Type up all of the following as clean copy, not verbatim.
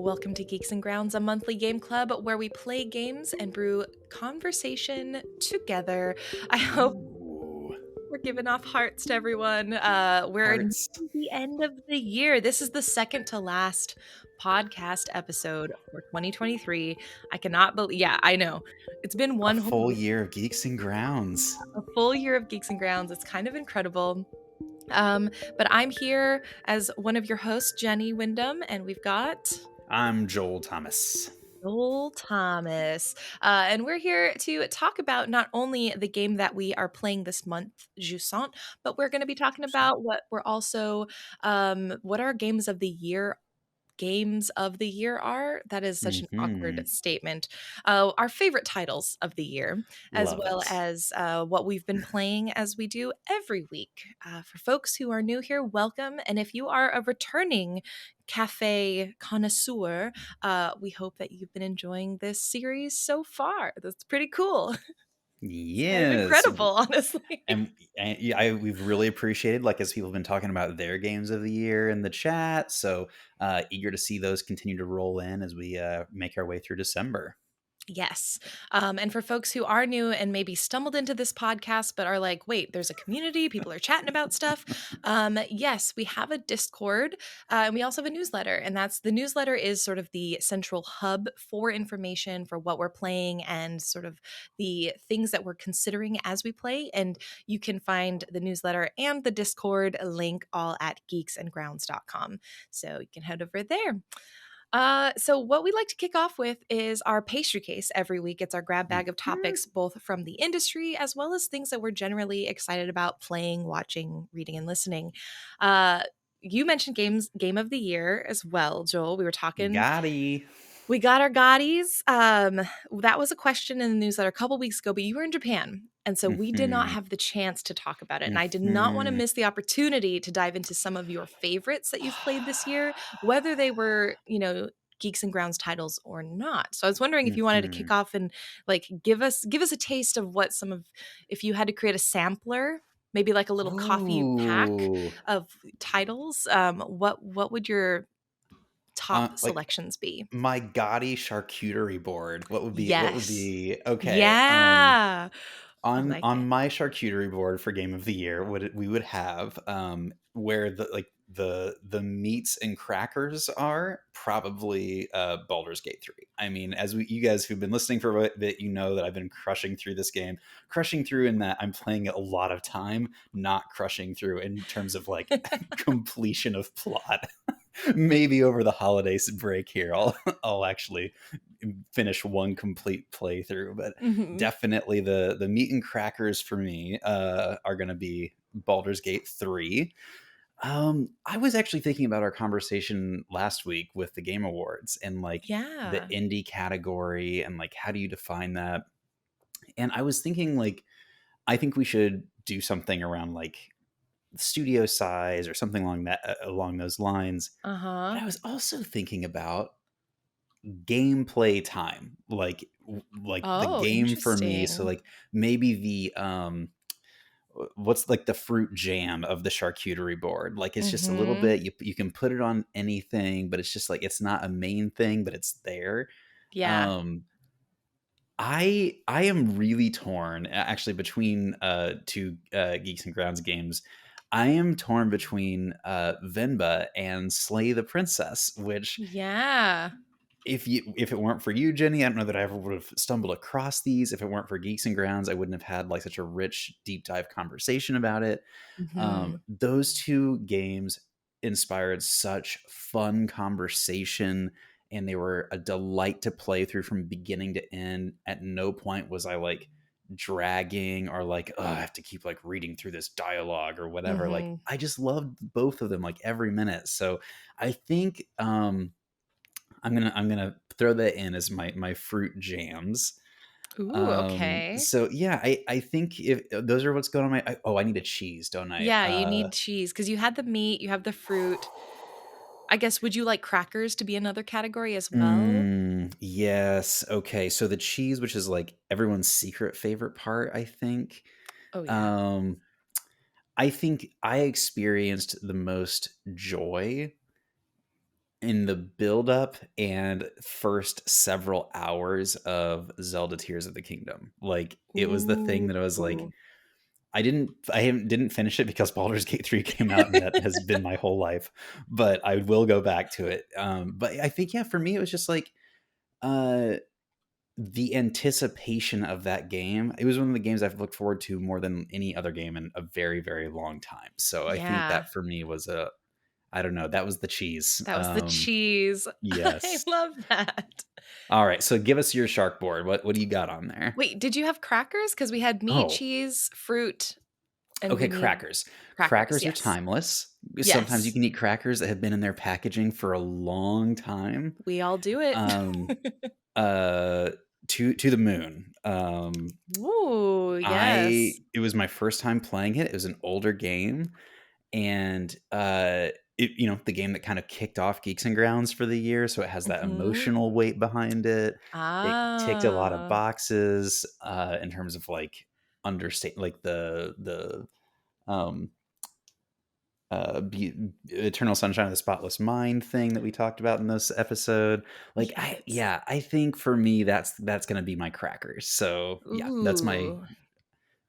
Welcome to Geeks and Grounds, a monthly game club where we play games and brew conversation together. I hope Ooh, we're giving off hearts to everyone. We're nearing hearts. the end of the year. This is the second to last podcast episode for 2023. I cannot believe, yeah, I know. It's been A one whole full year, year of Geeks and Grounds. a full year of Geeks and Grounds. It's kind of incredible. But I'm here as one of your hosts, Jenny Wyndham, and we've got I'm Joel Thomas. Joel Thomas. And we're here to talk about not only the game that we are playing this month, Jusant, but we're going to be talking about what our games of the year are. That is such an Mm-hmm. awkward statement. Our favorite titles of the year, as Love well it. as what we've been playing as we do every week. For folks who are new here, welcome. And if you are a returning Café connoisseur, we hope that you've been enjoying this series so far. That's pretty cool. It's kind of Yes. incredible, honestly. We've really appreciated, like, as people have been talking about their games of the year in the chat. So eager to see those continue to roll in as we make our way through December. Yes. And for folks who are new and maybe stumbled into this podcast, but are like, wait, there's a community, people are chatting about stuff. Yes, we have a Discord and we also have a newsletter. And the newsletter is sort of the central hub for information for what we're playing and sort of the things that we're considering as we play. And you can find the newsletter and the Discord link all at geeksandgrounds.com. So you can head over there. So what we like to kick off with is our pastry case every week. It's our grab bag of Mhm. topics, both from the industry as well as things that we're generally excited about playing, watching, reading, and listening. Uh, you mentioned game of the year as well, Joel. We were talking. Gotti. We got our Gottis. That was a question in the newsletter a couple weeks ago, but you were in Japan. And so we did not Mm-hmm. have the chance to talk about it. And I did not want to Mm-hmm. miss the opportunity to dive into some of your favorites that you've played this year, whether they were, Geeks and Grounds titles or not. So I was wondering if you wanted to Mm-hmm. kick off and like give us a taste of what some of if you had to create a sampler, maybe like a little coffee pack Ooh. of titles, what would your top Like, selections be? my gaudy charcuterie board. What would Yes. be okay? Yeah. I On like it. my charcuterie board for game of the year, we would have where the meats and crackers are probably Baldur's Gate 3. I mean, you guys who've been listening for a bit, you know that I've been crushing through this game, crushing through in that I'm playing it a lot of time, not crushing through in terms of like completion of plot. Maybe over the holidays break here, I'll actually finish one complete playthrough, but Mhm. definitely the meat and crackers for me are going to be Baldur's Gate 3. I was actually thinking about our conversation last week with the Game Awards and like the Yeah. indie category and like how do you define that? And I was thinking like I think we should do something around like studio size or something along those lines. But Uh-huh. I was also thinking about gameplay time, like the Oh, game for me. So interesting. like maybe the what's like the fruit jam of the charcuterie board, like it's just a little Mhm. bit, you can put it on anything, but it's just like it's not a main thing, but it's there. Yeah. um I am really torn actually between two Geeks and Grounds games. I am torn between Venba and Slay the Princess, which Yeah. if it weren't for you, Jenny, I don't know that I ever would have stumbled across these. If it weren't for Geeks and Grounds, I wouldn't have had like such a rich deep dive conversation about it. Mhm. Those two games inspired such fun conversation, and they were a delight to play through from beginning to end. At no point was I like dragging or like, oh, I have to keep like reading through this dialogue or whatever. Like Mhm. I just loved both of them like every minute. So I think I'm gonna throw that in as my fruit jams. Ooh, okay. So yeah, I think if those are what's going on I need a cheese, don't I? Yeah, you need cheese because you had the meat, you have the fruit. I guess would you like crackers to be another category as well? Yes. Okay. So the cheese, which is like everyone's secret favorite part, I think. Oh yeah. Um, I think I experienced the most joy in the build up and first several hours of Zelda Tears of the Kingdom. Like, it was the thing Ooh. that I was like, didn't finish it because Baldur's Gate 3 came out, and that has been my whole life, but I will go back to it. But I think, yeah, for me, it was just like, uh, the anticipation of that game. It was one of the games I've looked forward to more than any other game in a very, very long time. So I think Yeah, that for me was I don't know, that was the cheese. that was the cheese. I Yes. love that. All right, so give us your shark board. What do you got on there? Wait, did you have crackers? Because we had meat, Oh, cheese, fruit, and okay, we need crackers. crackers. Crackers are Yes. timeless. Sometimes you Yes. can eat crackers that have been in their packaging for a long time. We all do it. Um, uh, to the moon. Ooh, I yes. It was my first time playing it. It was an older game, and the game that kind of kicked off Geeks and Grounds for the year, so it has that Mhm. emotional weight behind it. It ticked a lot of Ah, boxes in terms of like understand, like the um Eternal Sunshine of the Spotless Mind thing that we talked about in this episode. Like, yes. I think for me that's gonna be my crackers. So yeah, Ooh.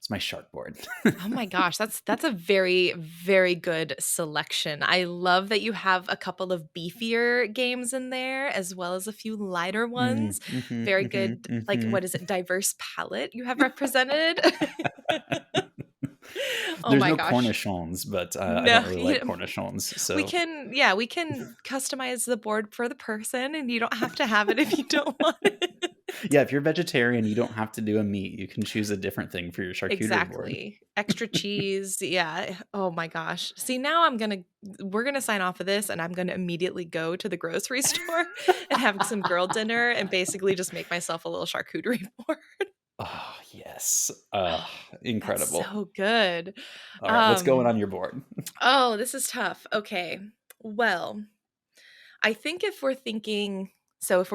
it's my shark board. Oh my gosh, that's a very, very good selection. I love that you have a couple of beefier games in there as well as a few lighter Mm, ones. mhm, Very mhm, good, like, mhm. what is it? Diverse palette you have represented. Oh There's my no gosh. cornichons, but I No, don't really like cornichons, we so can, yeah, we can customize the board for the person, and you don't have to have it if you don't want it. yeah, if you're vegetarian, you don't have to do a meat. You can choose a different thing for your charcuterie board. Exactly. Extra cheese. Yeah. Oh my gosh. See, now we're gonna sign off of this and I'm gonna immediately go to the grocery store and have some girl dinner and basically just make myself a little charcuterie board. Oh, yes. That's Incredible. so good. All right, what's going Um, on your board? oh, this is tough. Okay. Well, I think if we're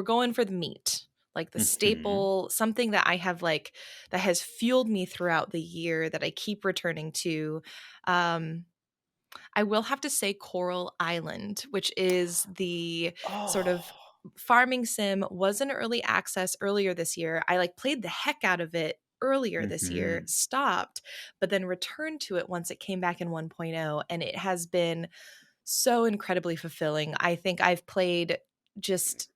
going for the meat, like the Mhm. staple, something that I have like that has fueled me throughout the year that I keep returning to, um, I will have to say Coral Island, which is the sort Oh. of farming sim, was in early access earlier this year. I like played the heck out of it earlier this year, Mhm. stopped, but then returned to it once it came back in 1.0, and it has been so incredibly fulfilling. I think I've played just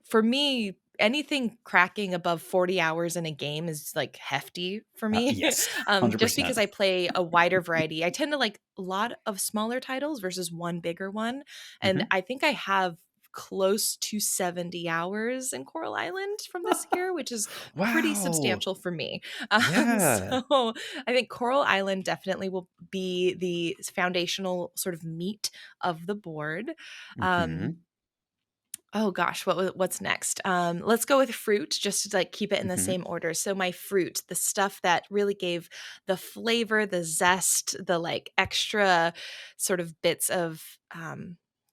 for me, anything cracking above 40 hours in a game is like hefty for me. Yes, Just because 100%. I play a wider variety. I tend to like a lot of smaller titles versus one bigger one. And Mhm. I think I have close to 70 hours in Coral Island from this year, which is pretty Wow. substantial for me. Yeah. So I think Coral Island definitely will be the foundational sort of meat of the board. Um, Mhm. Oh gosh, what's next? Let's go with fruit, just to like keep it in the Mhm. same order. So my fruit, the stuff that really gave the flavor, the zest, the like extra sort of bits of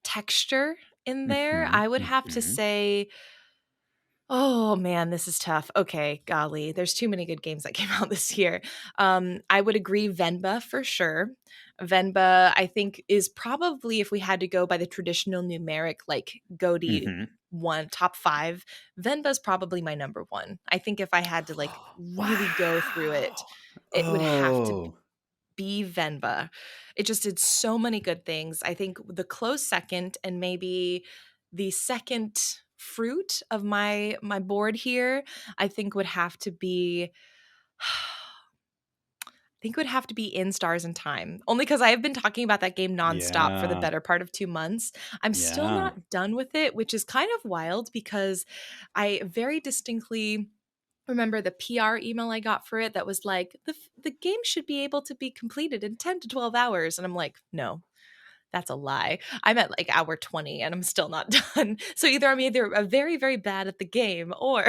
texture in there. Mhm. I would have to Mhm. say, oh man, this is tough. Okay, golly, there's too many good games that came out this year. I would agree, Venba for sure. Venba, I think, is probably if we had to go by the traditional numeric, like GOTY Mhm. one top five, Venba's probably my number one. I think if I had to like really go through it, Wow. it would have to Oh. be Venba. It just did so many good things. I think the close second and maybe the second fruit of my board here, I think would have to be I think would have to be In Stars and Time. Only because I have been talking about that game nonstop for the Yeah. better part of 2 months. I'm still Yeah. not done with it, which is kind of wild because I very distinctly remember the PR email I got for it that was like, the game should be able to be completed in 10 to 12 hours. And I'm like, no, that's a lie. I'm at like hour 20 and I'm still not done. So either I'm either very, very bad at the game or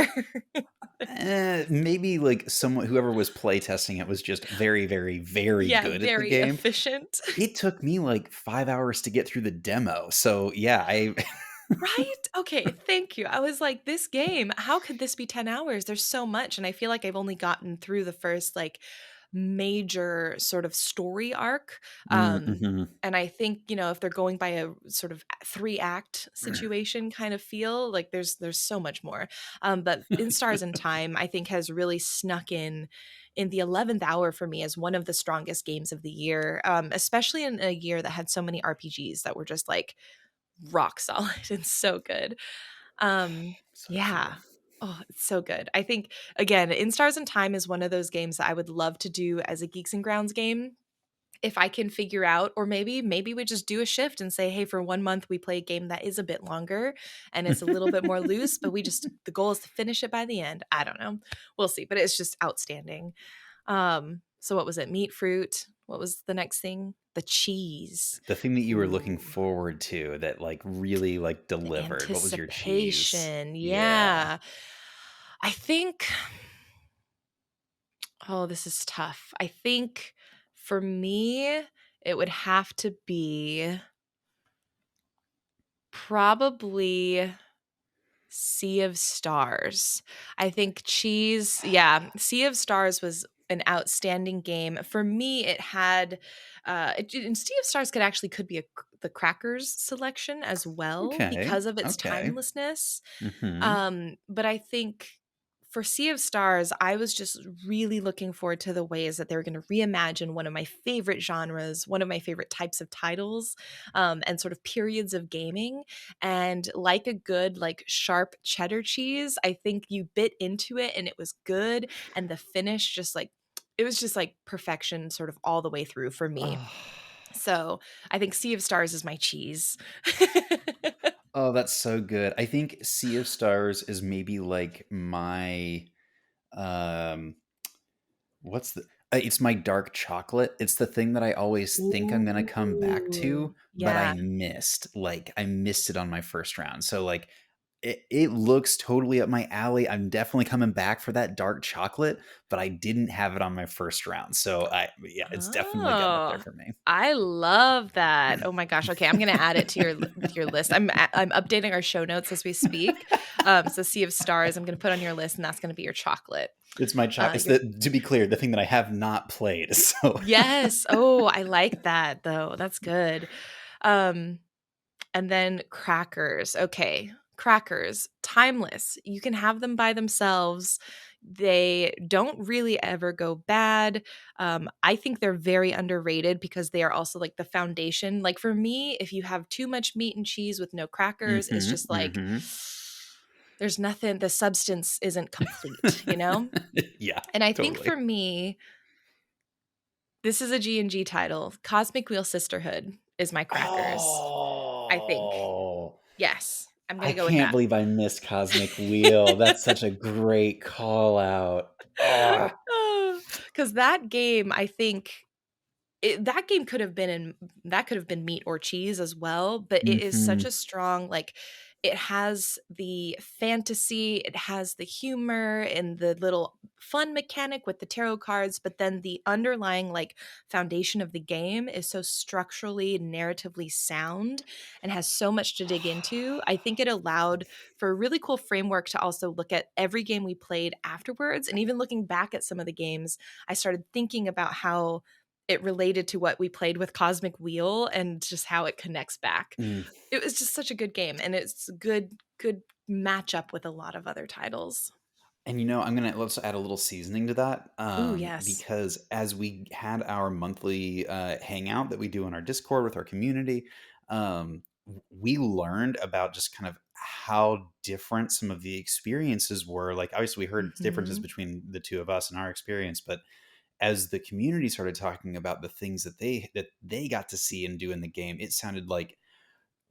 Maybe like someone whoever was playtesting it was just very, very, very yeah, good at the very game. efficient. It took me like 5 hours to get through the demo. So, yeah, I Right? Okay, thank you. I was like, this game, how could this be 10 hours? There's so much. And I feel like I've only gotten through the first like major sort of story arc. Mm-hmm. And I think, if they're going by a sort of 3-act situation kind of feel, like there's so much more. But In Stars and Time, I think has really snuck in the 11th hour for me as one of the strongest games of the year, especially in a year that had so many RPGs that were just like rock solid and so good. Um, So true. yeah. Oh, it's so good. I think again, In Stars and Time is one of those games that I would love to do as a Geeks and Grounds game if I can figure out, or maybe we just do a shift and say, hey, for 1 month we play a game that is a bit longer and it's a little bit more loose, but the goal is to finish it by the end. I don't know. We'll see. But it's just outstanding. So what was it? Meat, fruit. What was the next thing? The cheese. The thing that you were looking Ooh. forward to that like really like The delivered. What was your cheese? anticipation. Yeah. Yeah. I think, oh, this is tough. I think for me, it would have to be probably Sea of Stars. I think cheese, yeah, Sea of Stars was an outstanding game. For me, it had and Sea of Stars could be the crackers selection as well Okay. because of its Okay. timelessness. Mm-hmm. But I think for Sea of Stars, I was just really looking forward to the ways that they were going to reimagine one of my favorite genres, one of my favorite types of titles, and sort of periods of gaming. And like a good, like sharp cheddar cheese, I think you bit into it and it was good. And the finish just like, it was just like perfection sort of all the way through for me. Oh. So I think Sea of Stars is my cheese. Oh, that's so good. I think Sea of Stars is maybe like my um what's the it's my dark chocolate. It's the thing that I always think I'm gonna come back Ooh, to, but I yeah. missed. Like I missed it on my first round. So like it looks totally up my alley. I'm definitely coming back for that dark chocolate, but I didn't have it on my first round. So yeah, it's definitely getting up there Oh, for me. I love that. Oh my gosh. Okay, I'm gonna add it to your list. I'm updating our show notes as we speak. So Sea of Stars, I'm gonna put on your list, and that's gonna be your chocolate. It's my it's Your the to be clear, the thing that I have not played. So Yes. Oh, I like that though. That's good. Um, And then crackers. Okay. Crackers, timeless. You can have them by themselves. They don't really ever go bad. I think they're very underrated because they are also like the foundation. Like for me, if you have too much meat and cheese with no crackers, it's hmm just like hmm there's nothing, the substance isn't complete? yeah, And I think totally. for me, this is a G&G title. Cosmic Wheel Sisterhood is my crackers. I think. Oh, Yes. I'm going I to go with can't that. believe I missed Cosmic Wheel. That's such a great call out. Oh. Because that game, I think that game that could have been meat or cheese as well, but it is such hmm a strong, like, it has the fantasy, it has the humor and the little fun mechanic with the tarot cards, but then the underlying like foundation of the game is so structurally narratively sound and has so much to dig into. I think it allowed for a really cool framework to also look at every game we played afterwards, and even looking back at some of the games, I started thinking about how it related to what we played with Cosmic Wheel and just how it connects back. Mm. It was just such a good game, and it's a good matchup with a lot of other titles. And I'm gonna let's add a little seasoning to that, Ooh, yes. because as we had our monthly hangout that we do in our Discord with our community, we learned about just kind of how different some of the experiences were. Like, obviously, we heard differences Mhm. between the two of us and our experience, but as the community started talking about the things that they got to see and do in the game, it sounded like,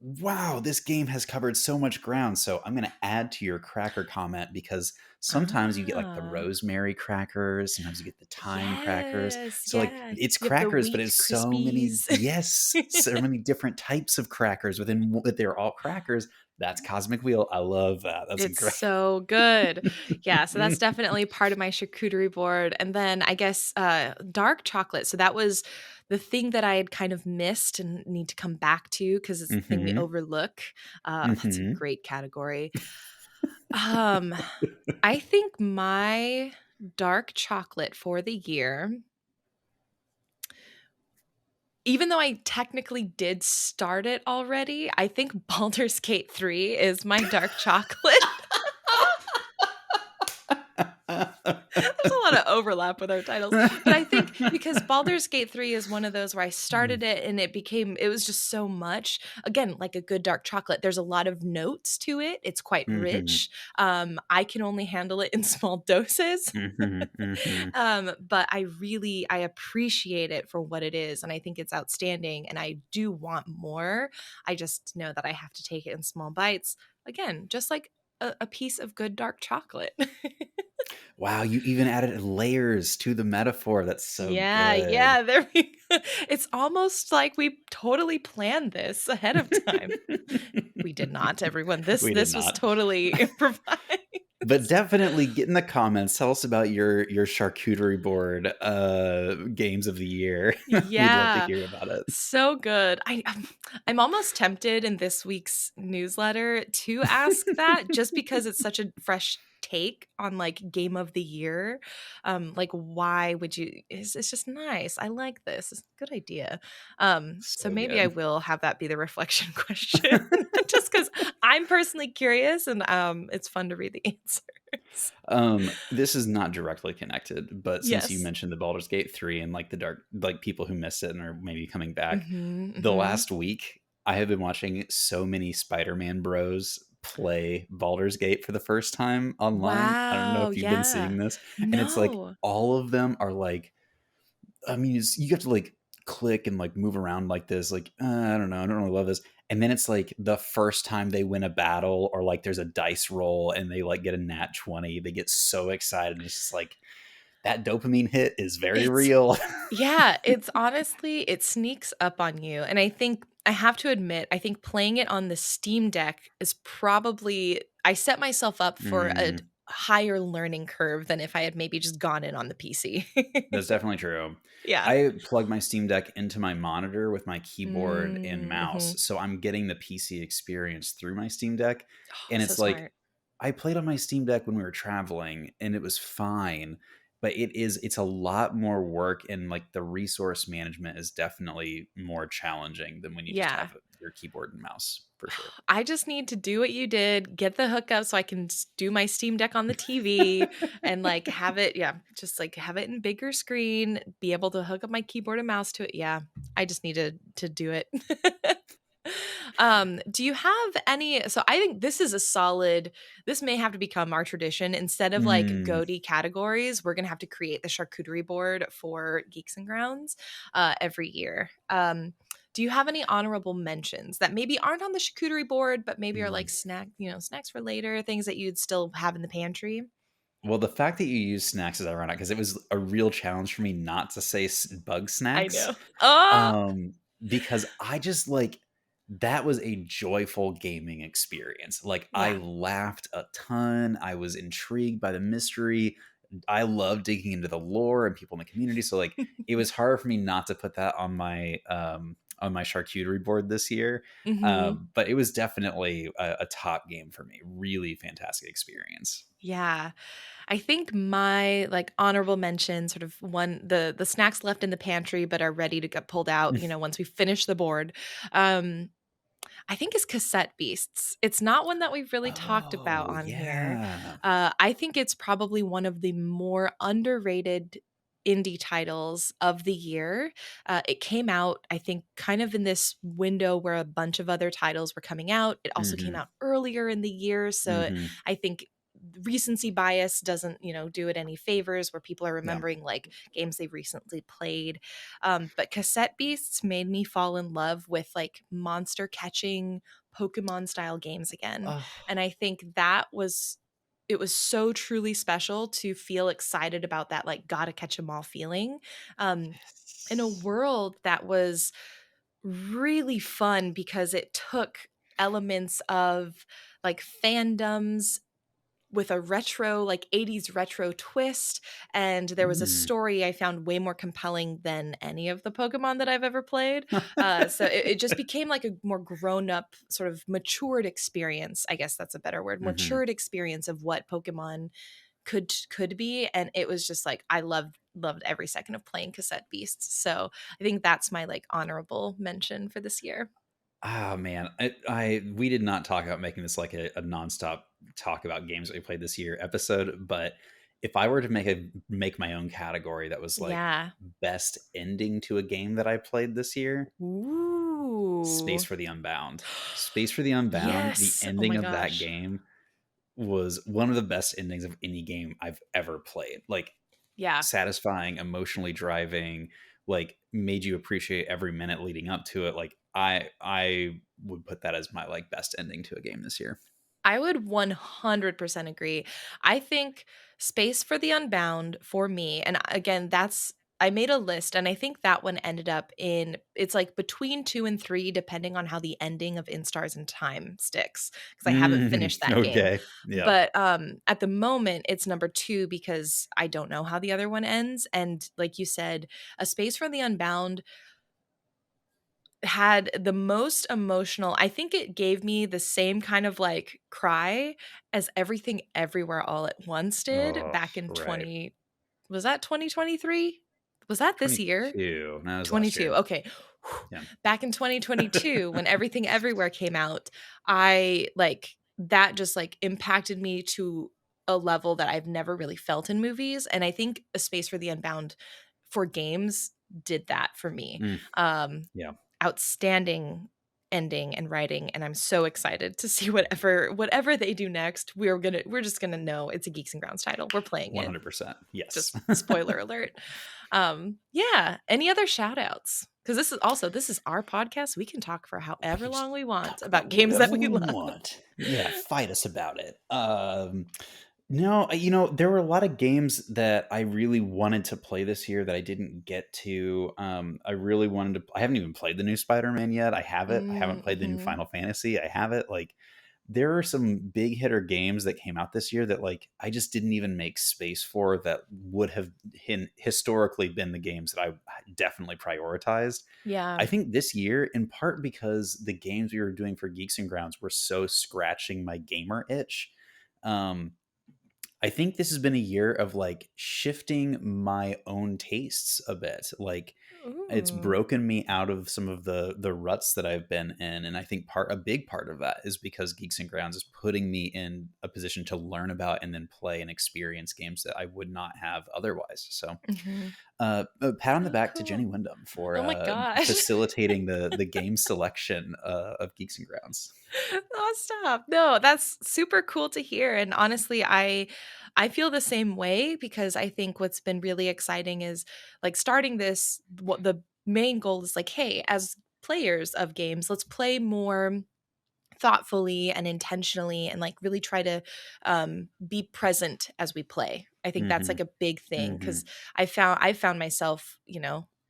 wow, this game has covered so much ground. So I'm going to add to your cracker comment because sometimes you get like the Ah. rosemary crackers, sometimes you get the thyme crackers. Yes, So like yeah. it's You have the crackers, but wheat it's so many, crispies. yes, so many different types of crackers that they're all crackers. That's Cosmic Wheel. I love that. That's It's great. so good. Yeah, so that's definitely part of my charcuterie board, and then I guess, dark chocolate, so that was the thing that I had kind of missed and need to come back to because it's the thing we hmm overlook. That's a hmm great category. Um, I think my dark chocolate for the year even though I technically did start it already, I think Baldur's Gate 3 is my dark chocolate. There's a lot of overlap with our titles, but I think because Baldur's Gate 3 is one of those where I started it and it was just so much. Again, like a good dark chocolate, there's a lot of notes to it. It's quite Mhm, rich. I can only handle it in small doses. mhm, mhm. But I appreciate it for what it is, and I think it's outstanding, and I do want more. I just know that I have to take it in small bites. Again, just like a piece of good dark chocolate. Wow, you even added layers to the metaphor. That's so Yeah, good. yeah, there we it's almost like we totally planned this ahead of time. We did not, everyone. This We did this was not. totally improvised. But definitely get in the comments. Tell us about your charcuterie board games of the year. We'd love to Yeah, hear about it. so good. I'm almost tempted in this week's newsletter to ask that just because it's such a fresh take on like game of the year. Like why would you it's just nice. I like this. It's a good idea. So So maybe I good. will have that be the reflection question just cuz I'm personally curious and it's fun to read the answers. This is not directly connected, but since you Yes. mentioned the Baldur's Gate 3 and like the dark, like people who missed it and are maybe coming back, Mhm. the Mhm. last week I have been watching so many SpiderMan Bros play Baldur's Gate for the first time online. I don't know Wow, if you've been yeah. seeing this, and it's like No. all of them are like, I mean, you have to like click and like move around like this. Like, I don't know, I don't really love this. And then it's like the first time they win a battle, or like there's a dice roll and they like get a nat 20, they get so excited. And it's just like that dopamine hit is very It's real. yeah, it's honestly it sneaks up on you, and I think I have to admit, I think playing it on the Steam Deck is probably I set myself up for a Mm, higher learning curve than if I had maybe just gone in on the PC. that's definitely true. Yeah. I plug my Steam Deck into my monitor with my keyboard and mouse, Mhm. so I'm getting the PC experience through my Steam Deck. Oh, And so it's like smart. I played on my Steam Deck when we were traveling and it was fine, but it's a lot more work, and like the resource management is definitely more challenging than when you just Yeah. have your keyboard and mouse for sure. I just need to do what you did, get the hookup so I can do my Steam Deck on the TV and like have it, yeah, just like have it in bigger screen, be able to hook up my keyboard and mouse to it. Yeah, I just needed to do it. Do you have any? So I think this is a solid, this may have to become our tradition. Instead of like Mm, GOTY categories, we're going to have to create the charcuterie board for Geeks and Grounds every year. Do you have any honorable mentions that maybe aren't on the charcuterie board, but maybe are like mm. snacks for later, things that you'd still have in the pantry? Well, the fact that you use snacks is ironic because it was a real challenge for me not to say bug I snacks. know. Oh, Um, because I just like that was a joyful gaming experience. Like I yeah. laughed a ton. I was intrigued by the mystery. I love digging into the lore and people in the community. So like it was hard for me not to put that on my charcuterie board this year. Hmm. But it was definitely a top game for me. Really fantastic experience. Yeah. I think my like honorable mention, sort of one the snacks left in the pantry but are ready to get pulled out, once we finish the board. Um, I think is Cassette Beasts. It's not one that we've really talked about Oh on here. yeah. I think it's probably one of the more underrated indie titles of the year. It came out, I think, kind of in this window where a bunch of other titles were coming out. It also came Hmm. out earlier in the year, so Hmm. I think recency bias doesn't do it any favors where people are Yeah. remembering like games they recently played. But Cassette Beasts made me fall in love with like monster catching Pokemon style games again. Oh, And I think it was so truly special to feel excited about that, like, gotta catch 'em all feeling. Um, in a yes. world that was really fun because it took elements of like fandoms with a retro, like 80s retro twist. And there was a Mm. story I found way more compelling than any of the Pokemon that I've ever played. So it just became like a more grown up, sort of matured experience. I guess that's a better word. Mhm. Matured experience of what Pokemon could be, and it was just like I loved every second of playing Cassette Beasts. So I think that's my like honorable mention for this year. Oh man, we did not talk about making this like a nonstop talk about games that we played this year episode, but if I were to make my own category that was like Yeah. best ending to a game that I played this year, Space Ooh. for the Unbound. Space for the Unbound, the Yes. Oh ending my of that gosh. game was one of the best endings of any game I've ever played. Like Yeah. satisfying, emotionally driving, like made you appreciate every minute leading up to it. Like I would put that as my like best ending to a game this year. I would 100% agree. I think Space for the Unbound for me, and again, I made a list and I think that one ended up in it's like between 2 and 3 depending on how the ending of In Stars and Time sticks because I haven't finished that game. Okay. Yeah. But at the moment it's number 2 because I don't know how the other one ends and like you said, A Space for the Unbound had the most emotional I think it gave me the same kind of, like, cry as Everything Everywhere All at Once did Oh, back in right. 20 was that 2023? Was that this year? 22. No, that was last 22, year. okay. Yeah. Back in 2022, when Everything Everywhere came out, I like, that just, like, impacted me to a level that I've never really felt in movies, and I think A Space for the Unbound for games did that for me. Mm, Um, yeah. Outstanding ending and writing, and I'm so excited to see whatever they do next. We're just gonna know it's a Geeks and Grounds title. We're playing it. 100%. Yes. Just spoiler alert. Yeah. Any other shout outs? Because this is our podcast. We can talk for We however can just long we want talk about about games that whatever we we love. want. Yeah, fight us about it. No, you know, there were a lot of games that I really wanted to play this year that I didn't get to. I really wanted to. I haven't even played the new Spider-Man yet. I have it. I haven't played the new Mm-hmm. Final Fantasy. I have it. Like, there are some big hitter games that came out this year that like I just didn't even make space for that would have historically been the games that I definitely prioritized. Yeah. I think this year, in part because the games we were doing for Geeks and Grounds were so scratching my gamer itch. Um, I think this has been a year of like shifting my own tastes a bit. Like it's Ooh. broken me out of some of the ruts that I've been in, and I think a big part of that is because Geeks and Grounds is putting me in a position to learn about and then play and experience games that I would not have otherwise. So, Mm-hmm. a pat on the So back to Jenny cool. Wyndham for Oh my gosh. facilitating the game selection of Geeks and Grounds. Oh, stop. No, that's super cool to hear. And honestly, I feel the same way because I think what's been really exciting is like starting this what the main goal is like, hey, as players of games, let's play more thoughtfully and intentionally and like really try to be present as we play. I think that's Hmm. like a big thing Hmm. because I found myself,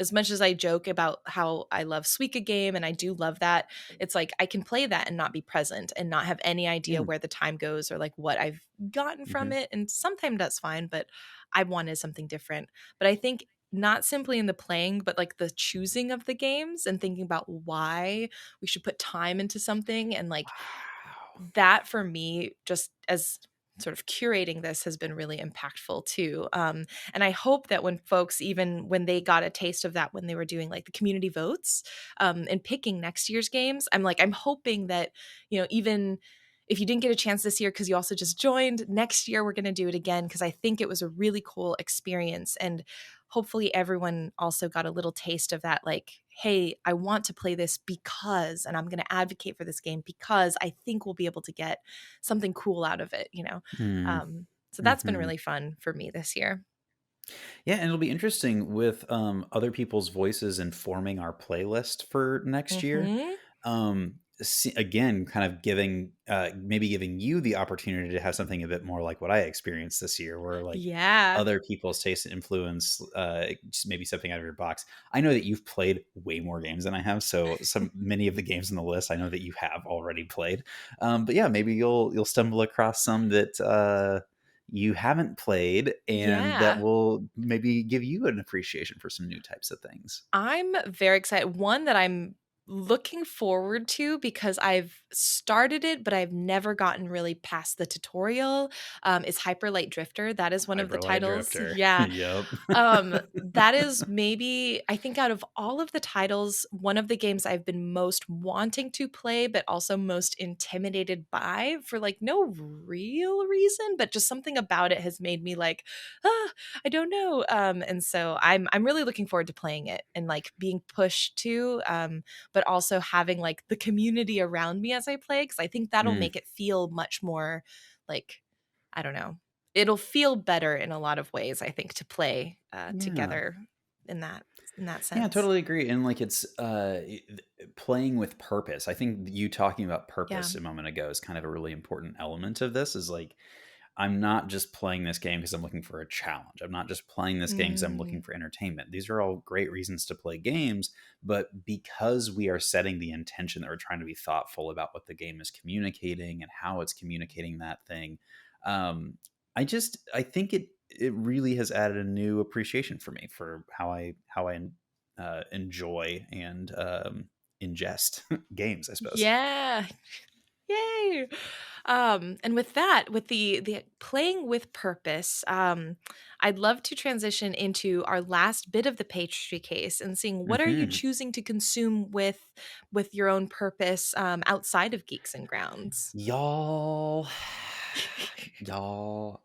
as much as I joke about how I love Suika game and I do love that, it's like I can play that and not be present and not have any idea Yeah. where the time goes or like what I've gotten from Hmm. it. And sometimes that's fine, but I wanted something different. But I think not simply in the playing, but like the choosing of the games and thinking about why we should put time into something and like Wow. that for me just as sort of curating this has been really impactful too. And I hope that when folks, even when they got a taste of that when they were doing like the community votes and picking next year's games, I'm hoping that, even if you didn't get a chance this year because you also just joined, next year we're going to do it again because I think it was a really cool experience. And hopefully everyone also got a little taste of that, like, hey, I want to play this because, and I'm going to advocate for this game because I think we'll be able to get something cool out of it. Mm. So that's been Hmm. really fun for me this year. Yeah, and it'll be interesting with other people's voices informing our playlist for next year. Hmm. Again, kind of maybe giving you the opportunity to have something a bit more like what I experienced this year, where like Yeah. other people's taste and influence, just maybe stepping out of your box. I know that you've played way more games than I have, so many of the games on the list I know that you have already played. But yeah, maybe you'll stumble across some that you haven't played, and that Yeah. will maybe give you an appreciation for some new types of things. I'm very excited. One that I'm looking forward to because I've started it, but I've never gotten really past the tutorial, is Hyper Light Drifter. That is one of the Hyperlight titles. Drifter. Yeah. Yep. That is maybe, I think out of all of the titles, one of the games I've been most wanting to play, but also most intimidated by for like no real reason, but just something about it has made me like, I don't know. And so I'm really looking forward to playing it and like being pushed to, but also having like the community around me as I play, because I think that'll Mm, make it feel much more like, I don't know, it'll feel better in a lot of ways, I think, to play yeah. together in that Yeah, I sense. totally agree. And like it's playing with purpose. I think you talking about Yeah. purpose a moment ago is kind of a really important element of this is like I'm not just playing this game because I'm looking for a challenge. I'm not just playing this game because I'm looking Mm, for entertainment. These are all great reasons to play games, but because we are setting the intention that we're trying to be thoughtful about what the game is communicating and how it's communicating that thing, um, I think it really has added a new appreciation for me for how I enjoy and ingest games, I suppose. yeah. Yay. And with that, with the playing with purpose, I'd love to transition into our last bit of the pastry case and seeing what are you Hmm. choosing to consume with your own purpose outside of Geeks and Grounds. Y'all, y'all,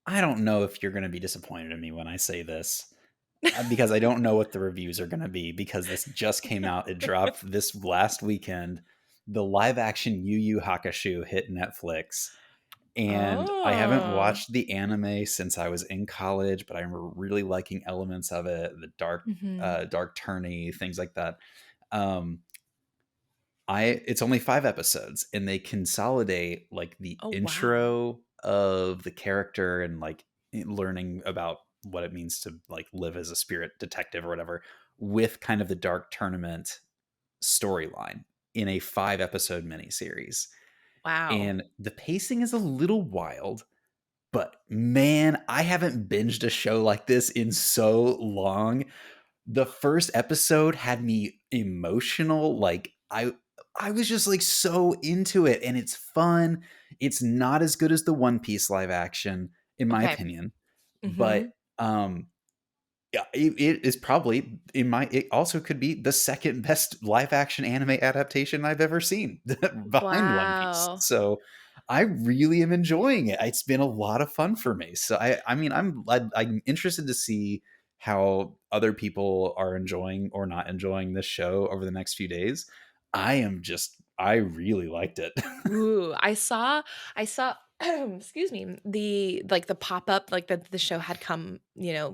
I don't know if you're going to be disappointed in me when I say this because I don't know what the reviews are going to be because this just came out. It dropped this last weekend. The live action Yu Yu Hakusho hit Netflix. And I haven't Oh. watched the anime since I was in college, but I remember really liking elements of it, the Mhm. dark turny, things like that. Um, I it's only 5 episodes and they consolidate like the Oh, wow. intro of the character and like learning about what it means to like live as a spirit detective or whatever with kind of the dark tournament storyline in a 5 episode miniseries. Wow. And the pacing is a little wild, but man, I haven't binged a show like this in so long. The first episode had me emotional, like I was just like so into it and it's fun. It's not as good as the One Piece live action in my Okay. opinion, but Mhm. yeah, it is probably in my it also could be the second best live action anime adaptation I've ever seen behind One Piece. Wow. So I really am enjoying it. It's been a lot of fun for me. So I mean I'm interested to see how other people are enjoying or not enjoying this show over the next few days. I really liked it. Ooh, I saw excuse me, the like the pop-up, like the show had come,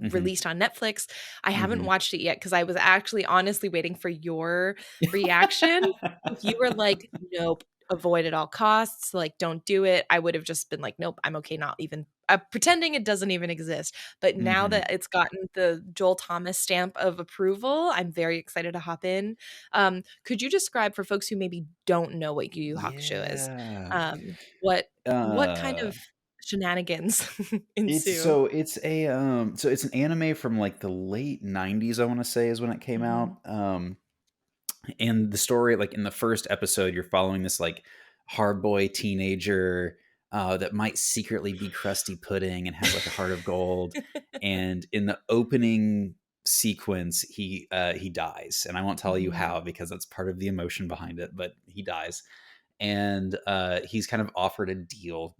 Mhm. released on Netflix. I haven't Mhm. watched it yet because I was actually honestly waiting for your reaction. If you were like, "Nope, avoid at all costs, like, don't do it," I would have just been like, "Nope, I'm okay not even pretending it doesn't even exist." But now Mhm. that it's gotten the Joel Thomas stamp of approval, I'm very excited to hop in. Could you describe for folks who maybe don't know what Yu Yu Hakusho is, Yeah. what kind Uh of shenanigans It's ensue? so it's a so it's an anime from like the late 90s I want to say is when it came out. Mhm. And the story like in the first episode you're following this like hard boy teenager that might secretly be crusty pudding and has like a heart of gold. And in the opening sequence he dies and I won't tell you Mhm. how because that's part of the emotion behind it, but he dies. And he's kind of offered a deal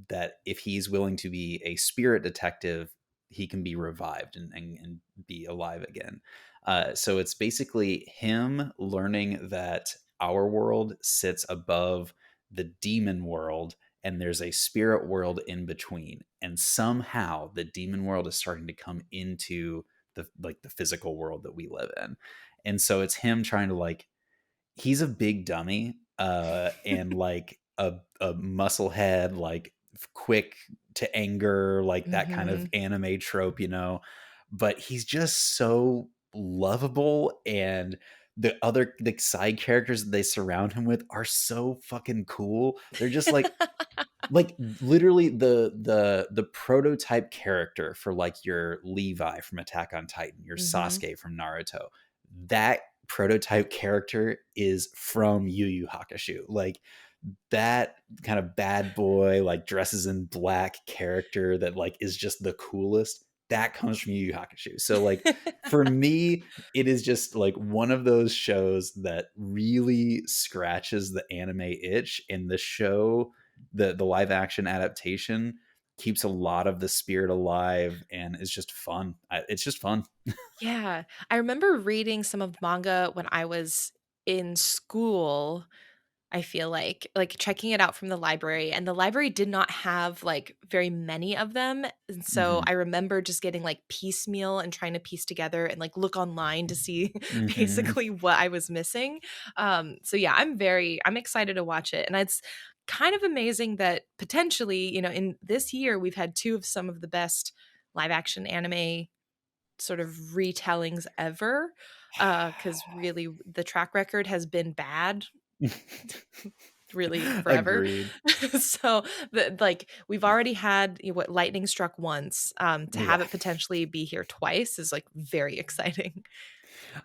that if he's willing to be a spirit detective, he can be revived and be alive again. So it's basically him learning that our world sits above the demon world and there's a spirit world in between. And somehow the demon world is starting to come into the physical world that we live in. And so it's him trying to like he's a big dummy and like a musclehead like quick to anger like that kind of Mhm. anime trope, but he's just so lovable and the side characters that they surround him with are so fucking cool. They're just like literally the prototype character for like your Levi from Attack on Titan, your Mhm. Sasuke from Naruto. That prototype character is from Yu Yu Hakusho. Like that kind of bad boy, like dresses in black character that like is just the coolest. That comes from Yu Yu Hakusho. So like for me, it is just like one of those shows that really scratches the anime itch, and the show, the live action adaptation keeps a lot of the spirit alive and is just fun. It's just fun. Yeah. I remember reading some of manga when I was in school. I feel like checking it out from the library, and the library did not have like very many of them. And so Hmm. I remember just getting like piecemeal and trying to piece together and like look online to see Hmm. basically what I was missing. So yeah, I'm excited to watch it. And it's kind of amazing that potentially, in this year we've had two of some of the best live action anime sort of retellings ever. Because really the track record has been bad really forever. Agreed. So like we've already had what lightning struck once. To have Yeah. it potentially be here twice is like very exciting.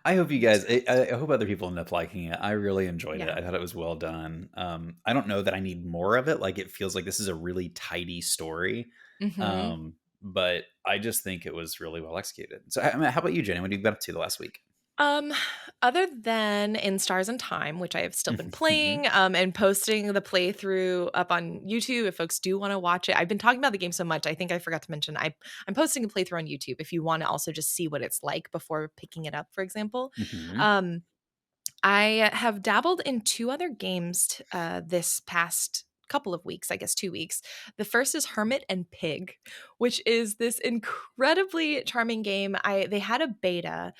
I hope you I'm guys. excited. I hope other people end up liking it. I really enjoyed it. Yeah. I thought it was well done. I don't know that I need more of it. Like it feels like this is a really tidy story, Hmm. but I just think it was really well executed. So, I mean, how about you, Jenny? What have you been up to the last week? Um, Other than In Stars and Time, which I have still been Mhm. playing, and posting the playthrough up on YouTube if folks do want to watch it. I've been talking about the game so much, I think I forgot to mention I'm posting a playthrough on YouTube if you want to also just see what it's like before picking it up, for example. Mhm. Um, I have dabbled in two other games this past couple of weeks, I guess 2 weeks. The first is Hermit and Pig, which is this incredibly charming game. They had a beta.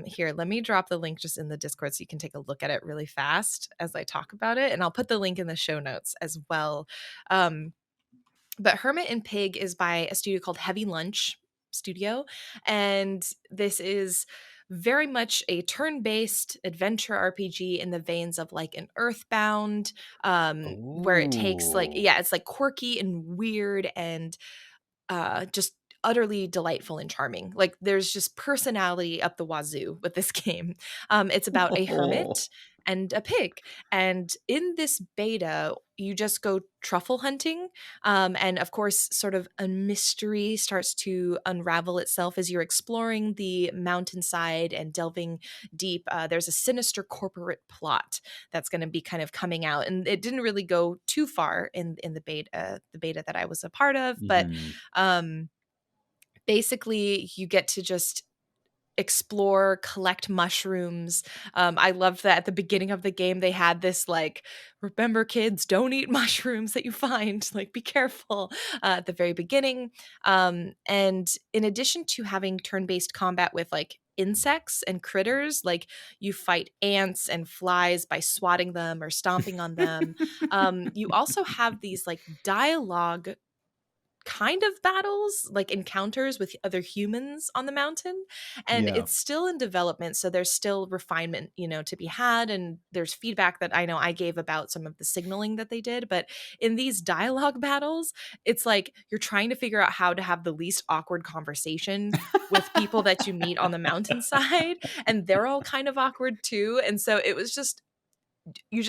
Here, let me drop the link just in the Discord so you can take a look at it really fast as I talk about it, and I'll put the link in the show notes as well. Um, but Hermit and Pig is by a studio called Heavy Lunch Studio. And this is very much a turn-based adventure RPG in the veins of like an Earthbound, where it takes like, Ooh. yeah, it's like quirky and weird and just utterly delightful and charming. Like there's just personality up the wazoo with this game. It's about a hermit and a pig. And in this beta, you just go truffle hunting. And of course, sort of a mystery starts to unravel itself as you're exploring the mountainside and delving deep. There's a sinister corporate plot that's going to be kind of coming out. And it didn't really go too far in the beta that I was a part of, but Mhm. um, basically, you get to just explore, collect mushrooms. I loved that at the beginning of the game, they had this like, remember, kids, don't eat mushrooms that you find. Like, be careful at the very beginning. And in addition to having turn based combat with like insects and critters, like you fight ants and flies by swatting them or stomping on them. You also have these like dialogue kind of battles, like encounters with other humans on the mountain. And Yeah. it's still in development. So there's still refinement, to be had. And there's feedback that I know I gave about some of the signaling that they did. But in these dialogue battles, it's like you're trying to figure out how to have the least awkward conversation with people that you meet on the mountainside. And they're all kind of awkward too. And so it was just,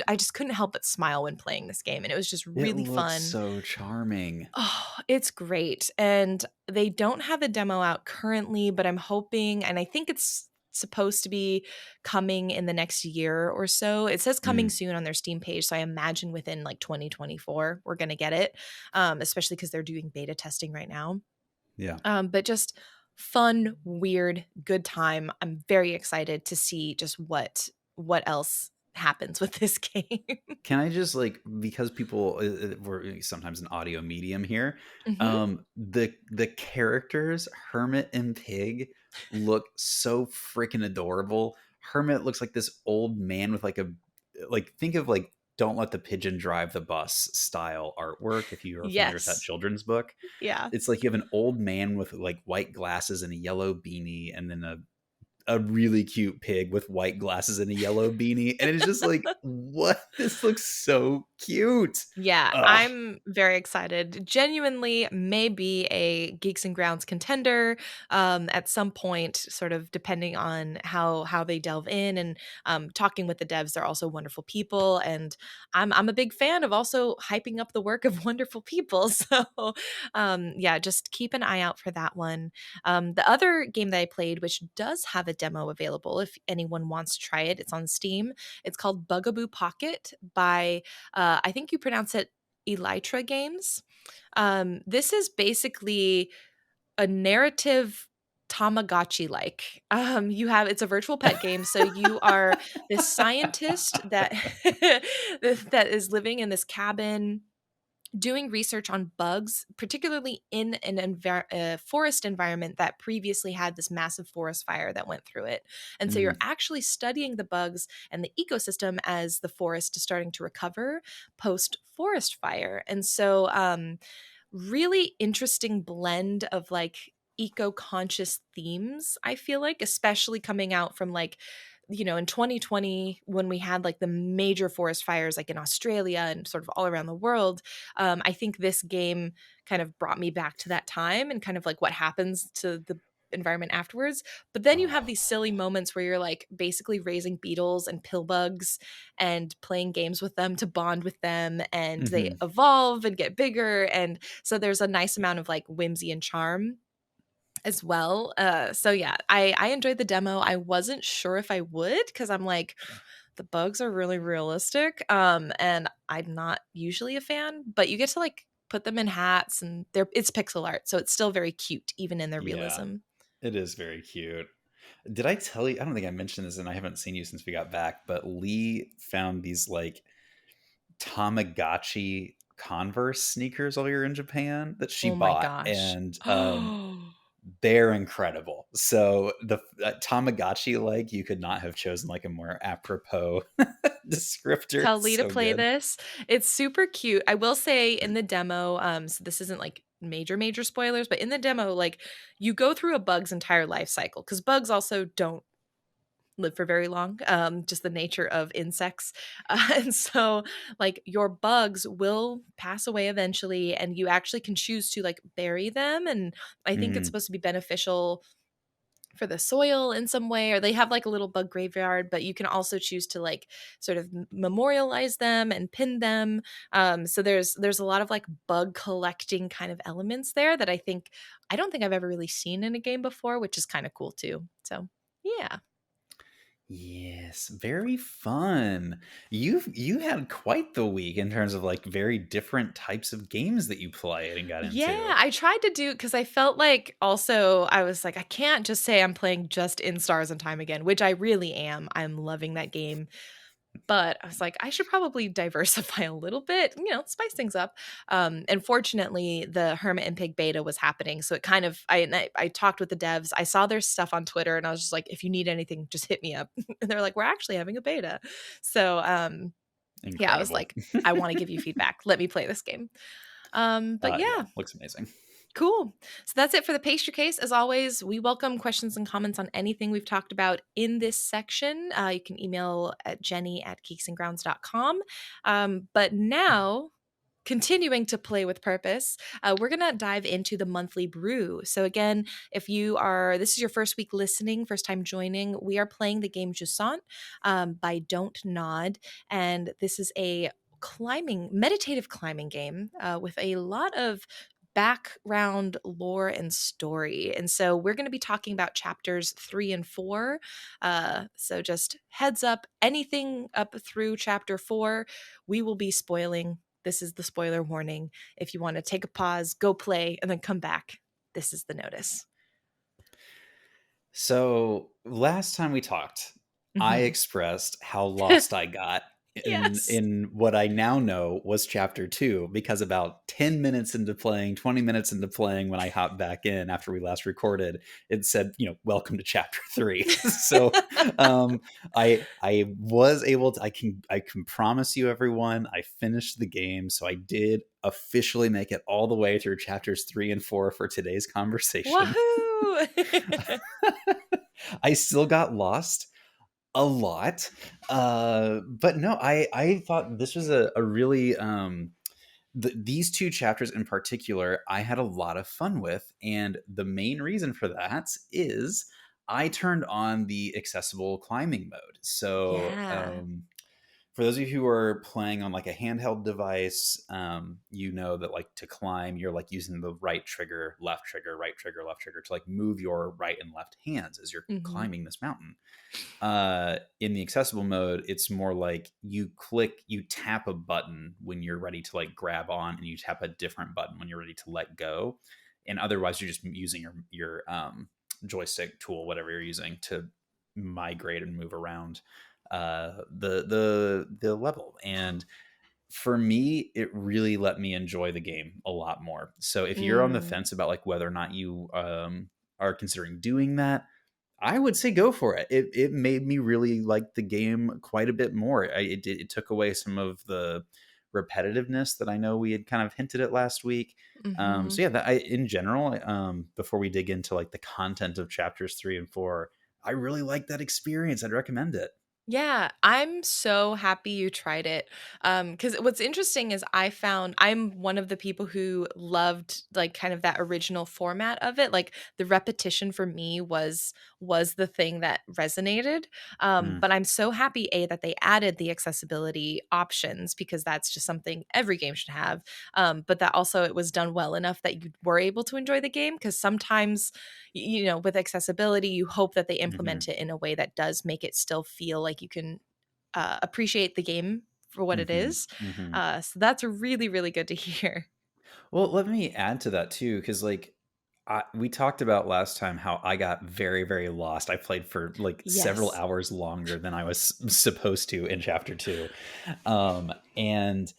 I just couldn't help but smile when playing this game. And it was just It really looks fun. so charming. Oh, it's great. And they don't have a demo out currently, but I'm hoping, and I think it's supposed to be coming in the next year or so. It says coming Mm. soon on their Steam page. So I imagine within like 2024, we're going to get it, especially because they're doing beta testing right now. Yeah. But just fun, weird, good time. I'm very excited to see just what else happens with this game. Can I just like, because people we're sometimes an audio medium here, Hmm. the characters Hermit and Pig look so freaking adorable. Hermit looks like this old man with like a, like, think of like Don't Let the Pigeon Drive the Bus style artwork if you are familiar with that Yes. children's book. Yeah. It's like you have an old man with like white glasses and a yellow beanie, and then a really cute pig with white glasses and a yellow beanie, and it's just like, what? This looks so cute. Yeah, Ugh. I'm very excited. Genuinely may be a Geeks and Grounds contender at some point, sort of depending on how they delve in. And talking with the devs, they're also wonderful people, and I'm a big fan of also hyping up the work of wonderful people. So yeah, just keep an eye out for that one. The other game that I played, which does have a demo available, if anyone wants to try it, it's on Steam. It's called Bugaboo Pocket by I think you pronounce it Elytra Games. This is basically a narrative Tamagotchi like. You have it's a virtual pet game, so you are this scientist that that is living in this cabin doing research on bugs, particularly in an forest environment that previously had this massive forest fire that went through it. And so you're Mm, actually studying the bugs and the ecosystem as the forest is starting to recover post forest fire. And so, really interesting blend of like eco-conscious themes, I feel like, especially coming out from like in 2020 when we had like the major forest fires like in Australia and sort of all around the world. I think this game kind of brought me back to that time and kind of like what happens to the environment afterwards. But then you have oh, these silly moments where you're like basically raising beetles and pill bugs and playing games with them to bond with them, and they mhm. evolve and get bigger. And so there's a nice amount of like whimsy and charm as well. So yeah, I enjoyed the demo. I wasn't sure if I would because I'm like, the bugs are really realistic. And I'm not usually a fan, but you get to like put them in hats and it's pixel art, so it's still very cute even in their Yeah, realism. it is very cute. Did I tell you? I don't think I mentioned this, and I haven't seen you since we got back. But Lee found these like Tamagotchi Converse sneakers while we were in Japan that she Oh my bought, gosh. and Oh, they're incredible. So the Tamagotchi, like, you could not have chosen like a more apropos descriptor. tell It's Lee to so play good. this. It's super cute. I will say in the demo, so this isn't like major spoilers, but in the demo, like you go through a bug's entire life cycle because bugs also don't live for very long, just the nature of insects. And so like your bugs will pass away eventually, and you actually can choose to like bury them. And I think it's Mm, supposed to be beneficial for the soil in some way, or they have like a little bug graveyard, but you can also choose to like sort of memorialize them and pin them. So there's a lot of like bug collecting kind of elements there that I don't think I've ever really seen in a game before, which is kind of cool too. So yeah. yes, very fun. You had quite the week in terms of like very different types of games that you played and got Yeah, into. I tried to do because I felt like also I was like, I can't just say I'm playing just in Stars and Time again, which I really am. I'm loving that game. But I was like, I should probably diversify a little bit, spice things up. And fortunately, the Hermit and Pig beta was happening. So it kind of, I talked with the devs. I saw their stuff on Twitter and I was just like, if you need anything, just hit me up. And they're like, we're actually having a beta. So yeah, I was Incredible. like, I want to give you feedback. Let me play this game. But Yeah, yeah, looks amazing. cool. So that's it for the pastry case. As always, we welcome questions and comments on anything we've talked about in this section. You can email at jenny@geeksandgrounds.com. But now, continuing to play with purpose, we're going to dive into the monthly brew. So again, if this is your first week listening, first time joining, we are playing the game Jusant by Don't Nod. And this is a meditative climbing game with a lot of background lore and story. And so we're going to be talking about chapters 3 and 4. So just heads up, anything up through chapter 4, we will be spoiling. This is the spoiler warning. If you want to take a pause, go play, and then come back, this is the notice. So last time we talked, I Mhm. expressed how lost I got in Yes. in what I now know was chapter 2 because about 10 minutes into playing, 20 minutes into playing when I hopped back in after we last recorded, it said, welcome to chapter 3. So um I was able to I can promise you everyone, I finished the game, so I did officially make it all the way through chapters 3 and 4 for today's conversation. Wahoo! I still got lost. A lot. But no, I thought this was a really these two chapters in particular, I had a lot of fun with, and the main reason for that is I turned on the accessible climbing mode. So, Yeah. for those of you who are playing on like a handheld device, you know that like to climb, you're like using the right trigger, left trigger, right trigger, left trigger to like move your right and left hands as you're Mhm. climbing this mountain. In the accessible mode, it's more like you tap a button when you're ready to like grab on, and you tap a different button when you're ready to let go. And otherwise, you're just using your joystick tool, whatever you're using, to migrate and move around the level. And for me, it really let me enjoy the game a lot more. So if you're on the Mm. fence about like whether or not you are considering doing that, I would say go for it. It made me really like the game quite a bit more. It took away some of the repetitiveness that I know we had kind of hinted at last week. So Mhm. yeah, that in general, before we dig into like the content of chapters 3 and 4, I really like that experience. I'd recommend it. Yeah, I'm so happy you tried it. Because what's interesting is I'm one of the people who loved like kind of that original format of it. Like the repetition for me was the thing that resonated. Mm, But I'm so happy that they added the accessibility options because that's just something every game should have. But that also it was done well enough that you were able to enjoy the game because sometimes with accessibility, you hope that they hmm implement it in a way that does make it still feel like you can appreciate the game for what it hmm is. hmm So that's really, really good to hear. Well, let me add to that too, because like we talked about last time how I got very, very lost. I played for like several Yes. hours longer than I was supposed to in chapter 2, and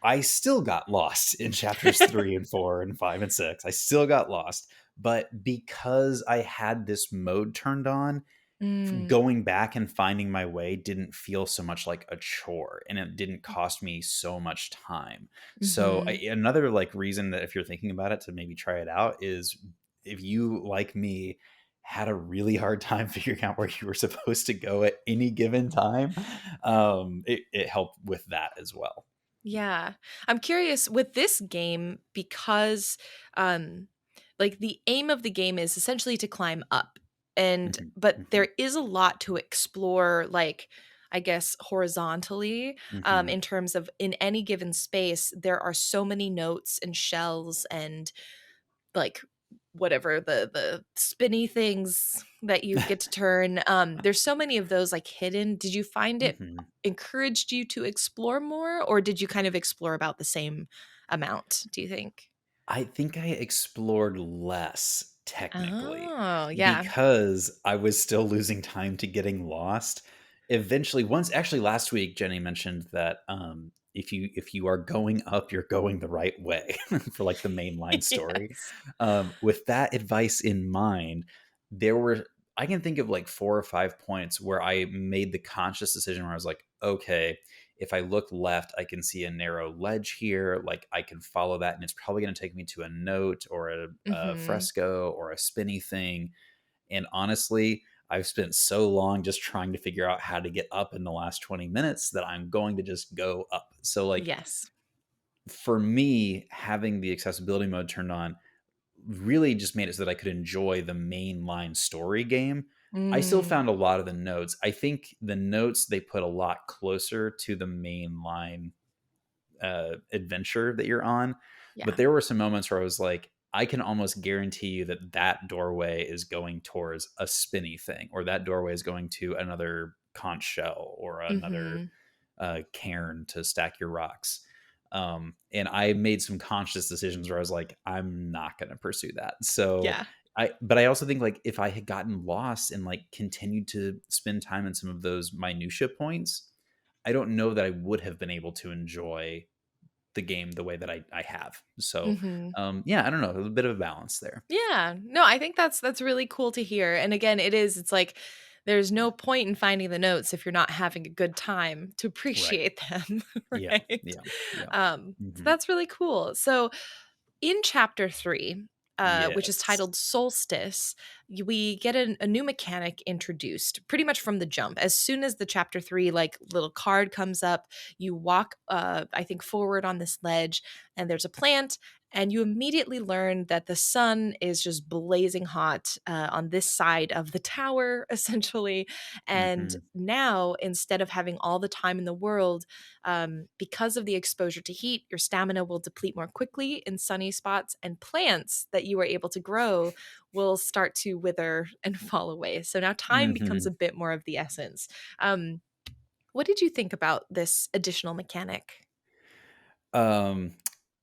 I still got lost in chapters 3 and 4 and 5 and 6. I still got lost, but because I had this mode turned on, Mm, going back and finding my way didn't feel so much like a chore, and it didn't cost me so much time. So mhm. another like reason that if you're thinking about it to maybe try it out is if you like me had a really hard time figuring out where you were supposed to go at any given time, it helped with that as well. Yeah. I'm curious with this game because um like the aim of the game is essentially to climb up. And Mhm, but mhm, there is a lot to explore like I guess horizontally mhm. in terms of in any given space there are so many notes and shells and like whatever the spinny things that you get to turn there's so many of those like hidden. Did you find it Mhm. encouraged you to explore more or did you kind of explore about the same amount, do you think? I think I explored less technically Oh yeah. because I was still losing time to getting lost. Eventually, once actually last week, Jenny mentioned that if you are going up, you're going the right way for like the mainline story. Yes. With that advice in mind, there were I can think of like 4 or 5 points where I made the conscious decision where I was like, okay, if I look left, I can see a narrow ledge here. Like I can follow that, and it's probably going to take me to a note or a Mhm. fresco or a spinny thing. And honestly, I've spent so long just trying to figure out how to get up in the last 20 minutes that I'm going to just go up. So, like, Yes. for me, having the accessibility mode turned on really just made it so that I could enjoy the mainline story game. I still Mm, found a lot of the notes. I think the notes they put a lot closer to the mainline adventure that you're on. But yeah. there were some moments where I was like, I can almost guarantee you that that doorway is going towards a spinny thing, or that doorway is going to another conch shell or another Mhm. cairn to stack your rocks. And I made some conscious decisions where I was like, I'm not going to pursue that. So Yeah. but I also think like if I had gotten lost and like continued to spend time in some of those minutia points, I don't know that I would have been able to enjoy the game the way that I have. So, Mhm. yeah, I don't know, a bit of a balance there. Yeah. No, I think that's really cool to hear. And again, it's like there's no point in finding the notes if you're not having a good time to Right. appreciate them, Yeah. right? Yeah. Yeah. So Hmm. that's really cool. So in chapter 3, which is Yes. titled Solstice, we get a new mechanic introduced pretty much from the jump. As soon as the chapter 3 like little card comes up, you walk I think forward on this ledge, and there's a plant, and you immediately learn that the sun is just blazing hot on this side of the tower essentially. And Mhm. now, instead of having all the time in the world, because of the exposure to heat, your stamina will deplete more quickly in sunny spots, and plants that you were able to grow will start to wither and fall away. So now time becomes Mhm. a bit more of the essence. Um, what did you think about this additional mechanic? Um,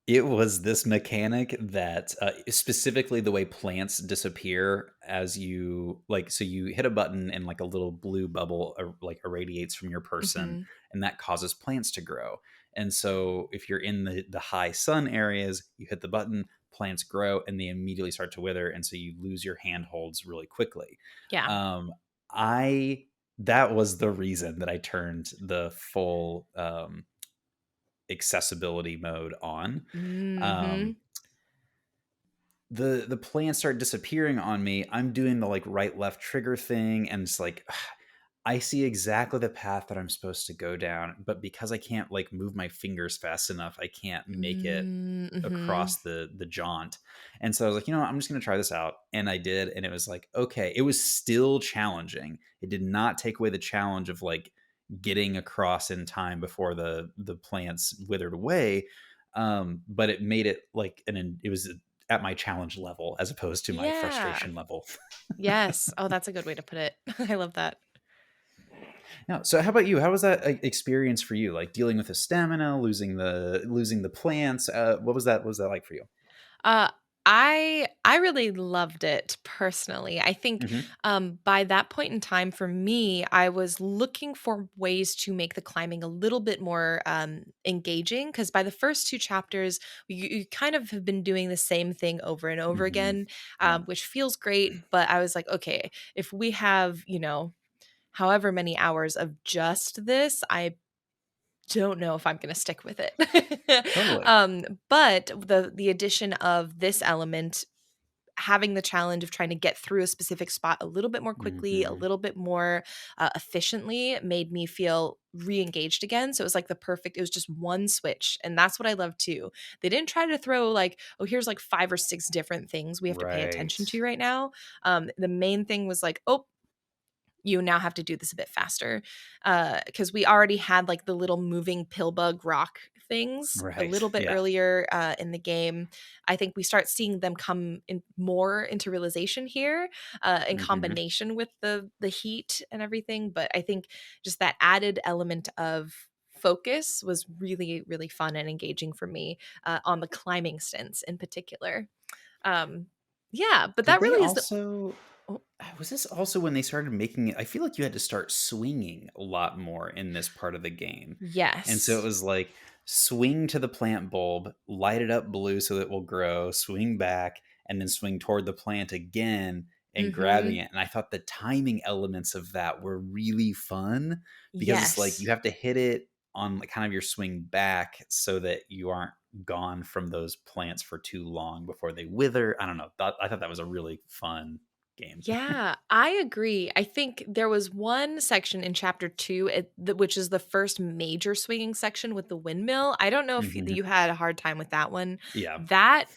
it was this mechanic that, specifically the way plants disappear as you like, so you hit a button and like a little blue bubble like irradiates from your person, Mhm. and that causes plants to grow. And so if you're in the high sun areas, you hit the button, plants grow, and they immediately start to wither, and so you lose your handholds really quickly. Yeah. Um, I that was the reason that I turned the full accessibility mode on. Um, Mhm. the plants start disappearing on me. I'm doing the like right left trigger thing, and it's like I see exactly the path that I'm supposed to go down, but because I can't like move my fingers fast enough, I can't make it Mhm. across the jaunt. And so I was like, you know what, I'm just going to try this out, and I did, and it was like, okay, it was still challenging. It did not take away the challenge of like getting across in time before the plants withered away. But it made it like it was at my challenge level as opposed to my Yeah. frustration level. Yes. Oh, that's a good way to put it. I love that. Now, so how about you? How was that experience for you? Like dealing with the stamina, losing the plants. What was that like for you? Uh, I really loved it personally. I think Hmm. by that point in time, for me, I was looking for ways to make the climbing a little bit more engaging. Because by the first two chapters, you kind of have been doing the same thing over and over Hmm. again, Yeah. which feels great. But I was like, okay, if we have however many hours of just this, I don't know if I'm gonna stick with it. Totally. But the addition of this element, having the challenge of trying to get through a specific spot a little bit more quickly, a Hmm. little bit more efficiently, made me feel re-engaged again. So it was like it was just one switch, and that's what I love too. They didn't try to throw like, oh, here's like 5 or 6 different things we have to pay Right. attention to right now. The main thing was like, oh, you now have to do this a bit faster, because we already had like the little moving pill bug rock things a Right. little bit Yeah. earlier in the game. I think we start seeing them come in more into realization here, in Hmm. combination with the heat and everything. But I think just that added element of focus was really really fun and engaging for me, on the climbing stints in particular. um yeah, but Did that they really is the also oh, was this also when they started making it? I feel like you had to start swinging a lot more in this part of the game. And so it yes. was like swing to the plant bulb, light it up blue so that it will grow, swing back, and then swing toward the plant again and grabbing Mhm. it. And I thought the timing elements of that were really fun because it's like Yes. you have to hit it on like kind of your swing back so that you aren't gone from those plants for too long before they wither. I don't know. I thought that was a really fun game. Yeah, I agree. I think there was one section in chapter 2, which is the first major swinging section with the windmill. I don't know if Hmm. you had a hard time with that one. Yeah. That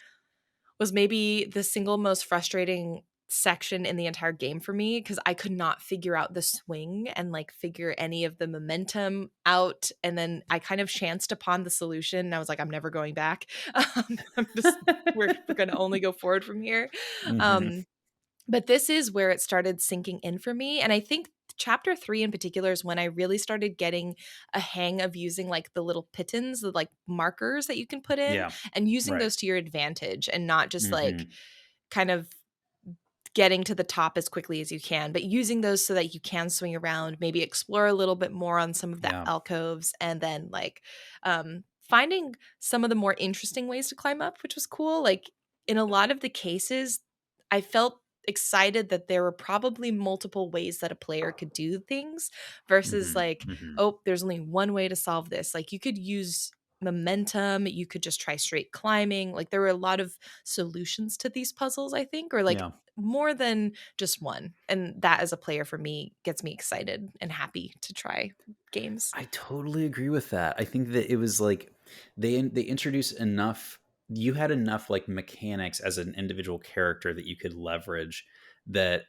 was maybe the single most frustrating section in the entire game for me, because I could not figure out the swing and like figure any of the momentum out. And then I kind of chanced upon the solution, and I was like, I'm never going back. I'm just we're gonna only go forward from here. Hmm. Um, but this is where it started sinking in for me, and I think chapter 3 in particular is when I really started getting a hang of using, like, the little pittons, the, like, markers that you can put in, Yeah. and using Right. those to your advantage and not just, like, Hmm. kind of getting to the top as quickly as you can, but using those so that you can swing around, maybe explore a little bit more on some of the Yeah. alcoves, and then, like, finding some of the more interesting ways to climb up, which was cool. Like, in a lot of the cases, I felt excited that there were probably multiple ways that a player could do things versus Hmm. like, Hmm. oh, there's only one way to solve this. Like, you could use momentum, you could just try straight climbing. Like, there were a lot of solutions to these puzzles, I think, or like Yeah. more than just one. And that as a player for me gets me excited and happy to try games. I totally agree with that. I think that it was like they introduced enough. You had enough like mechanics as an individual character that you could leverage. That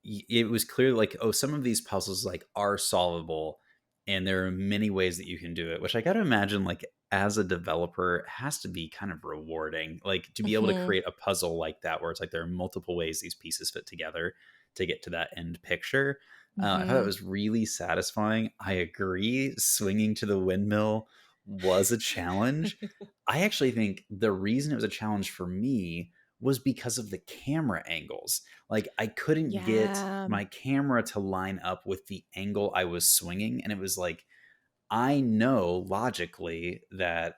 it was clear like, oh, some of these puzzles like are solvable, and there are many ways that you can do it. Which I got to imagine like as a developer it has to be kind of rewarding, like to be able to Hmm. create a puzzle like that where it's like there are multiple ways these pieces fit together to get to that end picture. I thought that Hmm. was really satisfying. I agree. Swinging to the windmill was a challenge. I actually think the reason it was a challenge for me was because of the camera angles. Like, I couldn't get Yeah. my camera to line up with the angle I was swinging. And it was like, I know logically that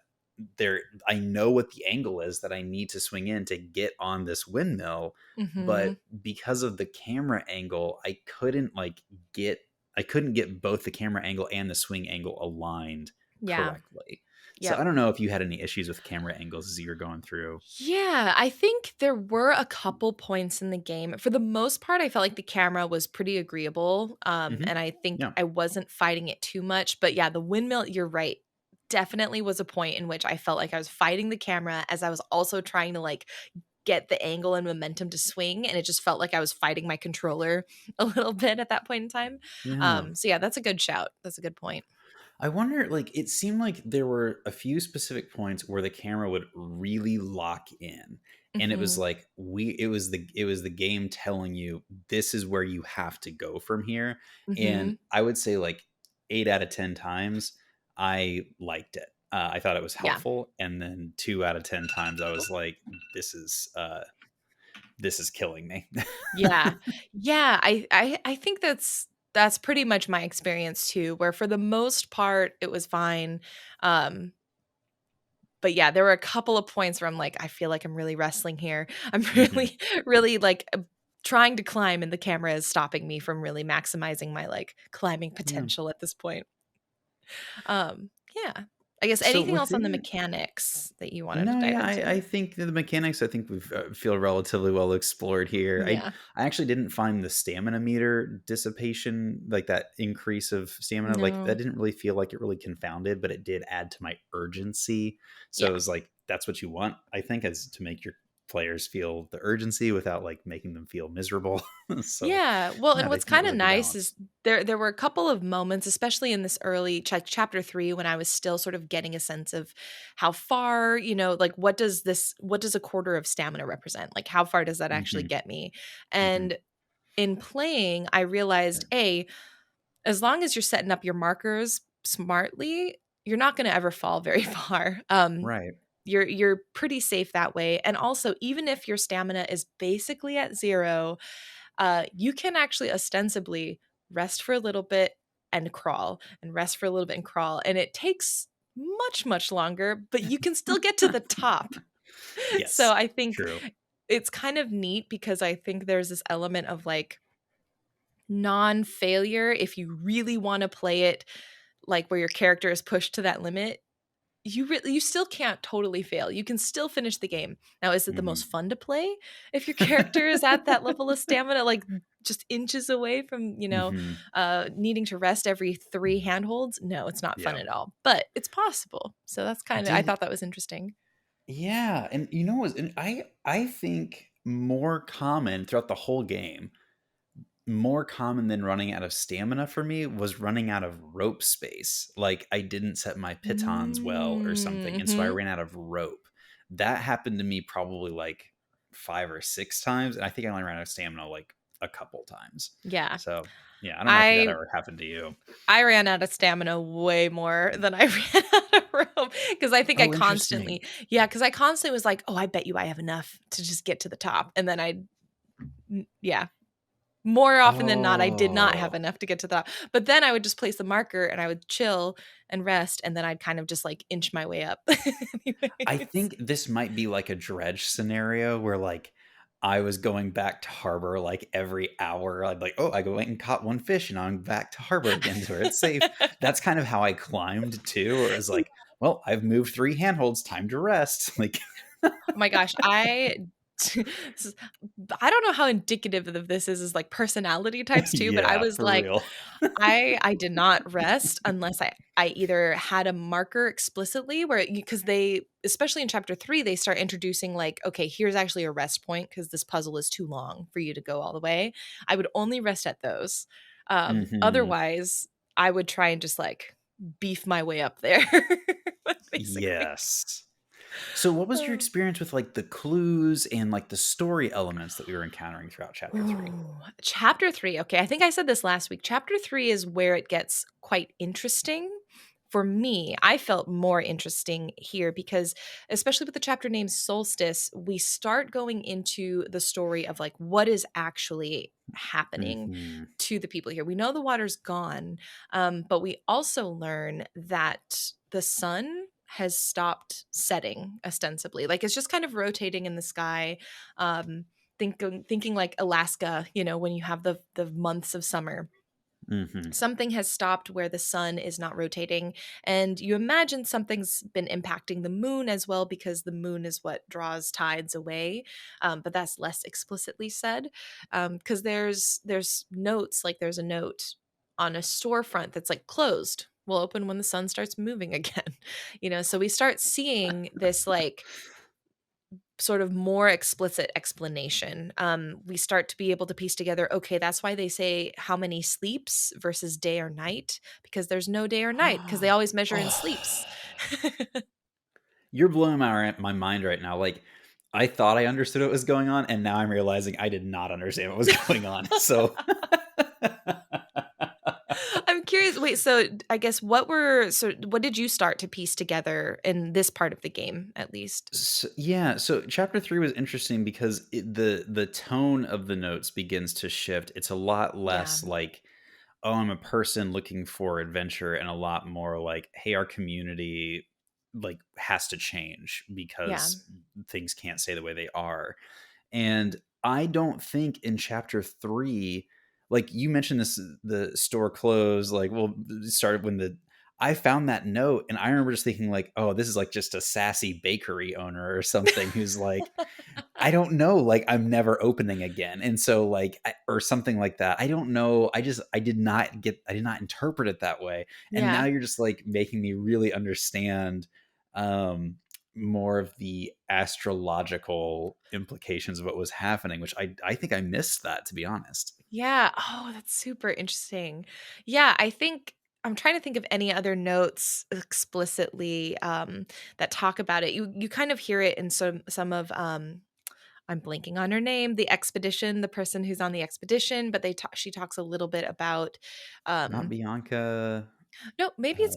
I know what the angle is that I need to swing in to get on this windmill, Hmm. but because of the camera angle, get I couldn't get both the camera angle and the swing angle aligned Yeah. correctly. So I Yep. don't know if you had any issues with camera angles as you were going through. Yeah, I think there were a couple points in the game. For the most part, I felt like the camera was pretty agreeable. Hmm. And I think Yeah. I wasn't fighting it too much. But yeah, the windmill, you're right. Definitely was a point in which I felt like I was fighting the camera as I was also trying to like get the angle and momentum to swing. And it just felt like I was fighting my controller a little bit at that point in time. Yeah. So yeah, that's a good shout. That's a good point. I wonder, like, it seemed like there were a few specific points where the camera would really lock in. And it was Hmm. like it was the game telling you this is where you have to go from here. And Hmm. I would say like 8 out of 10 times I liked it. I thought it was Yeah. helpful. And then 2 out of 10 times I was like, this is this is killing me. Yeah. Yeah, I think that's pretty much my experience too, where for the most part it was fine. Um, but yeah, there were a couple of points where I'm like, I feel like I'm really wrestling here. I'm Hmm. really, really like trying to climb and the camera is stopping me from really maximizing my like climbing Yeah. potential at this point. Yeah. I guess So anything else on the within mechanics that you wanted to No, dive yeah, into? I think the mechanics. I think we feel relatively well explored here. Yeah. I actually didn't find the stamina meter dissipation, like that increase of stamina, like that No. didn't really feel like it really confounded, but it did add to my urgency. So it Yeah. was like that's what you want, I think, is to make your players feel the urgency without like making them feel miserable. So Yeah, well, yeah, and I what's think it was kinda a good nice balance. is there were a couple of moments, especially in this early chapter 3 when I was still sort of getting a sense of how far, like, what does a quarter of stamina represent? Like, how far does that actually Hmm. get me? Hmm. And in playing, I realized, A, as long as you're setting up your markers smartly, you're not gonna ever fall very far. Right. You're pretty safe that way, and also, even if your stamina is basically at 0, you can actually ostensibly rest for a little bit and crawl and rest for a little bit and crawl. And it takes much, much longer, but you can still get to the top. So Yes. I think True. it's kind of neat because I think there's this element of like non failure if you really want to play it like where your character is pushed to that limit. You still can't totally fail. You can still finish the game. Now, is it the most Hmm. fun to play if your character is at that level of stamina, like just inches away from, Hmm. needing to rest every 3 handholds? No, it's not fun Yeah. at all, but it's possible. So that's I Did thought that was interesting. Yeah, and you know what? And I think more common throughout the whole game, more common than running out of stamina for me was running out of rope space. Like I didn't set my pitons well or something, and so I Mhm. ran out of rope. That happened to me probably like 5 or 6 times, and I think I only ran out of stamina like a couple times. Yeah. So yeah, I don't know if that I ever happened to you. I ran out of stamina way more than I ran out of rope because I think I Oh, interesting. constantly yeah, because I constantly was like, "Oh, I bet you I have enough to just get to the top," and then yeah, more often than not, I did not have Oh. enough to get to the top, but then I would just place the marker and I would chill and rest, and then I'd kind of just, like, inch my way up I anyways. think this might be like a dredge scenario where like I was going back to harbor like every hour. I'd like, oh, I go and caught one fish and I'm back to harbor again to where it's safe. That's kind of how I climbed too. Or it was like, well, I've moved 3 handholds, time to rest. Like, Oh my gosh, I I don't know how indicative of this is like personality types too, but I Yeah, was for like, real. I did not rest unless I either had a marker explicitly where because they, especially in chapter 3, they start introducing like, okay, here's actually a rest point because this puzzle is too long for you to go all the way. I would only rest at those. Mhm. Otherwise, I would try and just like beef my way up there, basically. Yes. So what was your experience with, like, the clues and, like, the story elements that we were encountering throughout chapter 3? Ooh, chapter 3. Okay, I think I said this last week. Chapter 3 is where it gets quite interesting. For me, I felt more interesting here because, especially with the chapter named Solstice, we start going into the story of like what is actually happening Mhm. to the people here. We know the water's gone, but we also learn that the sun has stopped setting ostensibly. Like it's just kind of rotating in the sky. Thinking like Alaska, when you have the months of summer, Mhm. something has stopped where the sun is not rotating, and you imagine something's been impacting the moon as well because the moon is what draws tides away, but that's less explicitly said because there's notes, like there's a note on a storefront that's like closed, will open when the sun starts moving again. So we start seeing this like sort of more explicit explanation. We start to be able to piece together, okay, that's why they say how many sleeps versus day or night, because there's no day or night, because they always measure in sleeps. Oh, you're blowing my mind right now, like, I thought I understood what was going on, and now I'm realizing I did not understand what was going on, so I'm curious. Wait, so I guess what did you start to piece together in this part of the game, at least? Yeah, so chapter 3 was interesting because the tone of the notes begins to shift. It's a lot Yeah, less like, "Oh, I'm a person looking for adventure," and a lot more like, "Hey, our community, like, has to change yeah, because things can't stay the way they are." And I don't think in chapter 3, like you mentioned this, the store closed, like, well, it started when the I found that note and I remember just thinking like, oh, this is like just a sassy bakery owner or something who's like, I don't know, like I'm never opening again. And so like or something like that. I don't know. I did not interpret it that way. And now yeah. you're just like making me really understand um more of the astrological implications of what was happening, which I think I missed that, to be honest. Yeah. Oh, that's super interesting. Yeah, I think I'm trying to think of any other notes explicitly that talk about it. You kind of hear it in some of I'm blanking on her name, the expedition, the person who's on the expedition, but she talks a little bit about Not um Bianca. no, maybe it's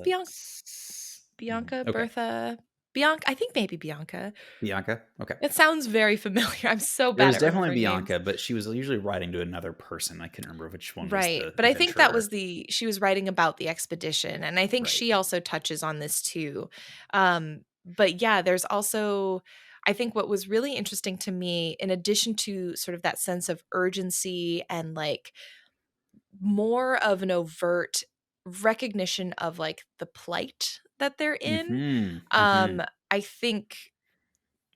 Bianca, Okay. Bertha, Bianca. I think maybe Bianca. Bianca. Okay. It sounds very familiar. I'm so There bad was at definitely remembering names. Bianca, but she was usually writing to another person. I couldn't remember which one was Right, the but I think that adventurer. was she was writing about the expedition, and I think Right. she also touches on this too. But yeah, there's also I think what was really interesting to me, in addition to sort of that sense of urgency and like more of an overt recognition of like the plight that they're in, Mhm. um, Mhm. I think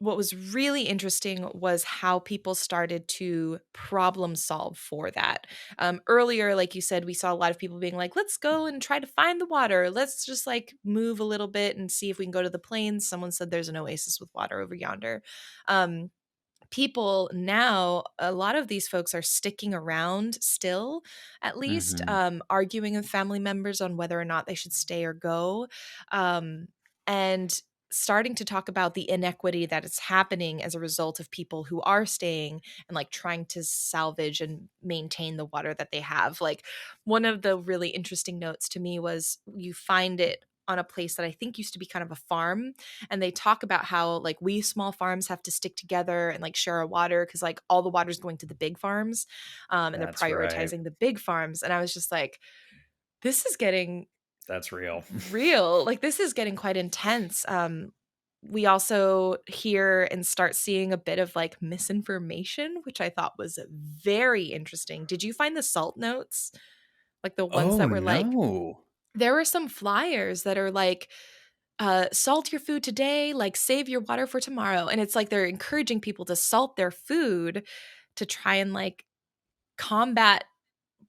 what was really interesting was how people started to problem solve for that. Earlier, like you said, we saw a lot of people being like, let's go and try to find the water. Let's just like move a little bit and see if we can go to the plains. Someone said there's an oasis with water over yonder. Um, People now, a lot of these folks are sticking around still, at least, Mhm. arguing with family members on whether or not they should stay or go, and starting to talk about the inequity that is happening as a result of people who are staying and like trying to salvage and maintain the water that they have. Like one of the really interesting notes to me was you find it on a place that I think used to be kind of a farm, and they talk about how like we small farms have to stick together and like share our water because like all the water's going to the big farms, and they're That's right. prioritizing the big farms, and I was just like, this is getting That's real. real, like this is getting quite intense. We also hear and start seeing a bit of like misinformation, which I thought was very interesting. Did you find the salt notes, like the ones Oh, that were like no. there were some flyers that are like salt your food today, like save your water for tomorrow. And it's like they're encouraging people to salt their food to try and like combat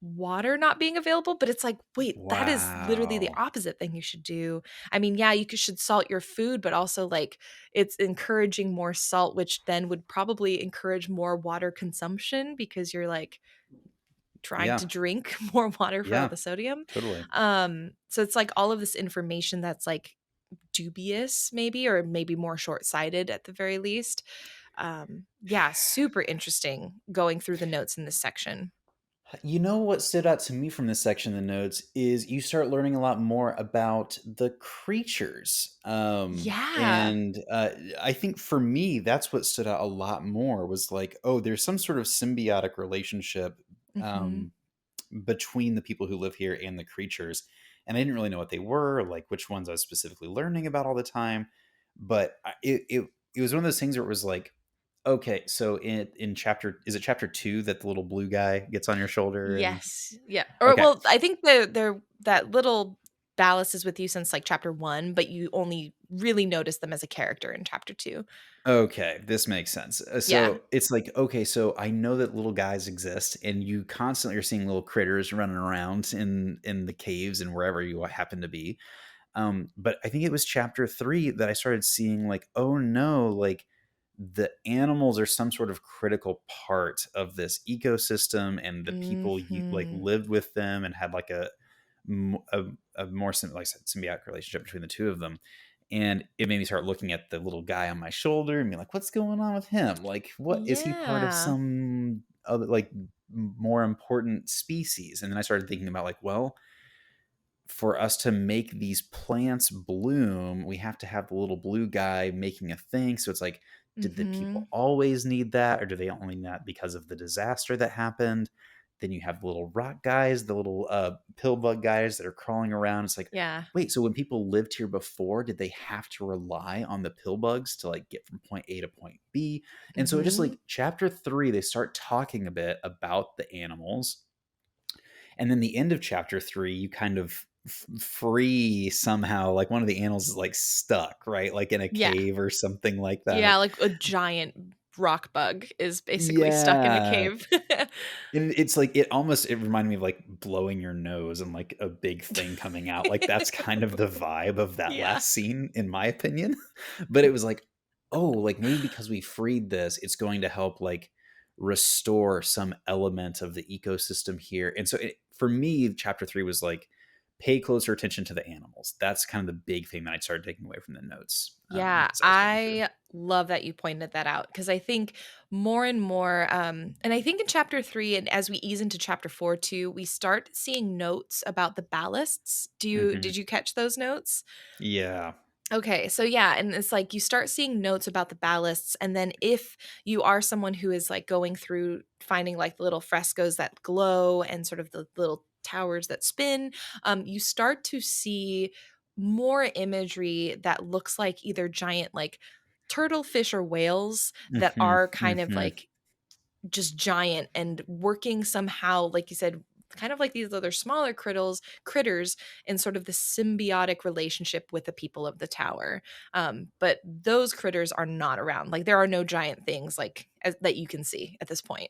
water not being available, but it's like, wait, that is literally the Wow. opposite thing you should do. I mean, yeah, should salt your food, but also like it's encouraging more salt, which then would probably encourage more water consumption because you're like trying Yeah. to drink more water for all Yeah. the sodium. Totally. So it's like all of this information that's like dubious, maybe, or maybe more short-sighted at the very least. Yeah, super interesting going through the notes in this section. You know what stood out to me from this section of the notes is you start learning a lot more about the creatures. Yeah. And I think for me, that's what stood out a lot more was like, oh, there's some sort of symbiotic relationship Mhm. um, between the people who live here and the creatures. And I didn't really know what they were, like which ones I was specifically learning about all the time. But it was one of those things where it was like, okay, so in chapter is it chapter 2 that the little blue guy gets on your shoulder and Yes. Yeah. Or okay. well, I think the that little ballast is with you since like chapter 1, but you only really notice them as a character in chapter 2. Okay, this makes sense. Yeah. So it's like, okay, so I know that little guys exist, and you constantly are seeing little critters running around in the caves and wherever you happen to be. But I think it was chapter 3 that I started seeing like, oh no, like the animals are some sort of critical part of this ecosystem, and the people you like Mhm. lived with them and had like m- a, a more like I said, symbiotic relationship between the two of them. And it made me start looking at the little guy on my shoulder and be like, what's going on with him? Like, what is he part of Yeah. some other like more important species? And then I started thinking about like, well, for us to make these plants bloom, we have to have the little blue guy making a thing. So it's like, did the people Mhm. always need that, or do they only need that because of the disaster that happened? Then you have the little rock guys, the little pill bug guys that are crawling around. It's like, Yeah. wait, so when people lived here before, did they have to rely on the pill bugs to like get from point A to point B? And so it just Mhm. like chapter 3, they start talking a bit about the animals, and then the end of chapter 3 you kind of free somehow, like one of the animals is like stuck right like in a Yeah. cave or something like that. Yeah, like a giant rock bug is basically stuck in a Yeah, cave. and it's like it reminded me of like blowing your nose and like a big thing coming out, like that's kind of the vibe of that Yeah. last scene in my opinion. But it was like, oh, like maybe because we freed this it's going to help like restore some element of the ecosystem here. And so for me chapter 3 was like pay closer attention to the animals. That's kind of the big thing that I started taking away from the notes Yeah, as I was going through. I love that you pointed that out because I think more and more, and I think in chapter 3 and as we ease into chapter 4 too, we start seeing notes about the ballasts. Hmm. Did you catch those notes? Yeah. Okay, so yeah, and it's like you start seeing notes about the ballasts, and then if you are someone who is like going through finding like the little frescoes that glow and sort of the little towers that spin, you start to see more imagery that looks like either giant like turtle fish or whales that Hmm. are kind of Hmm. like just giant and working somehow, like you said, kind of like these other smaller critters in sort of the symbiotic relationship with the people of the tower. But those critters are not around. Like there are no giant things like that you can see at this point.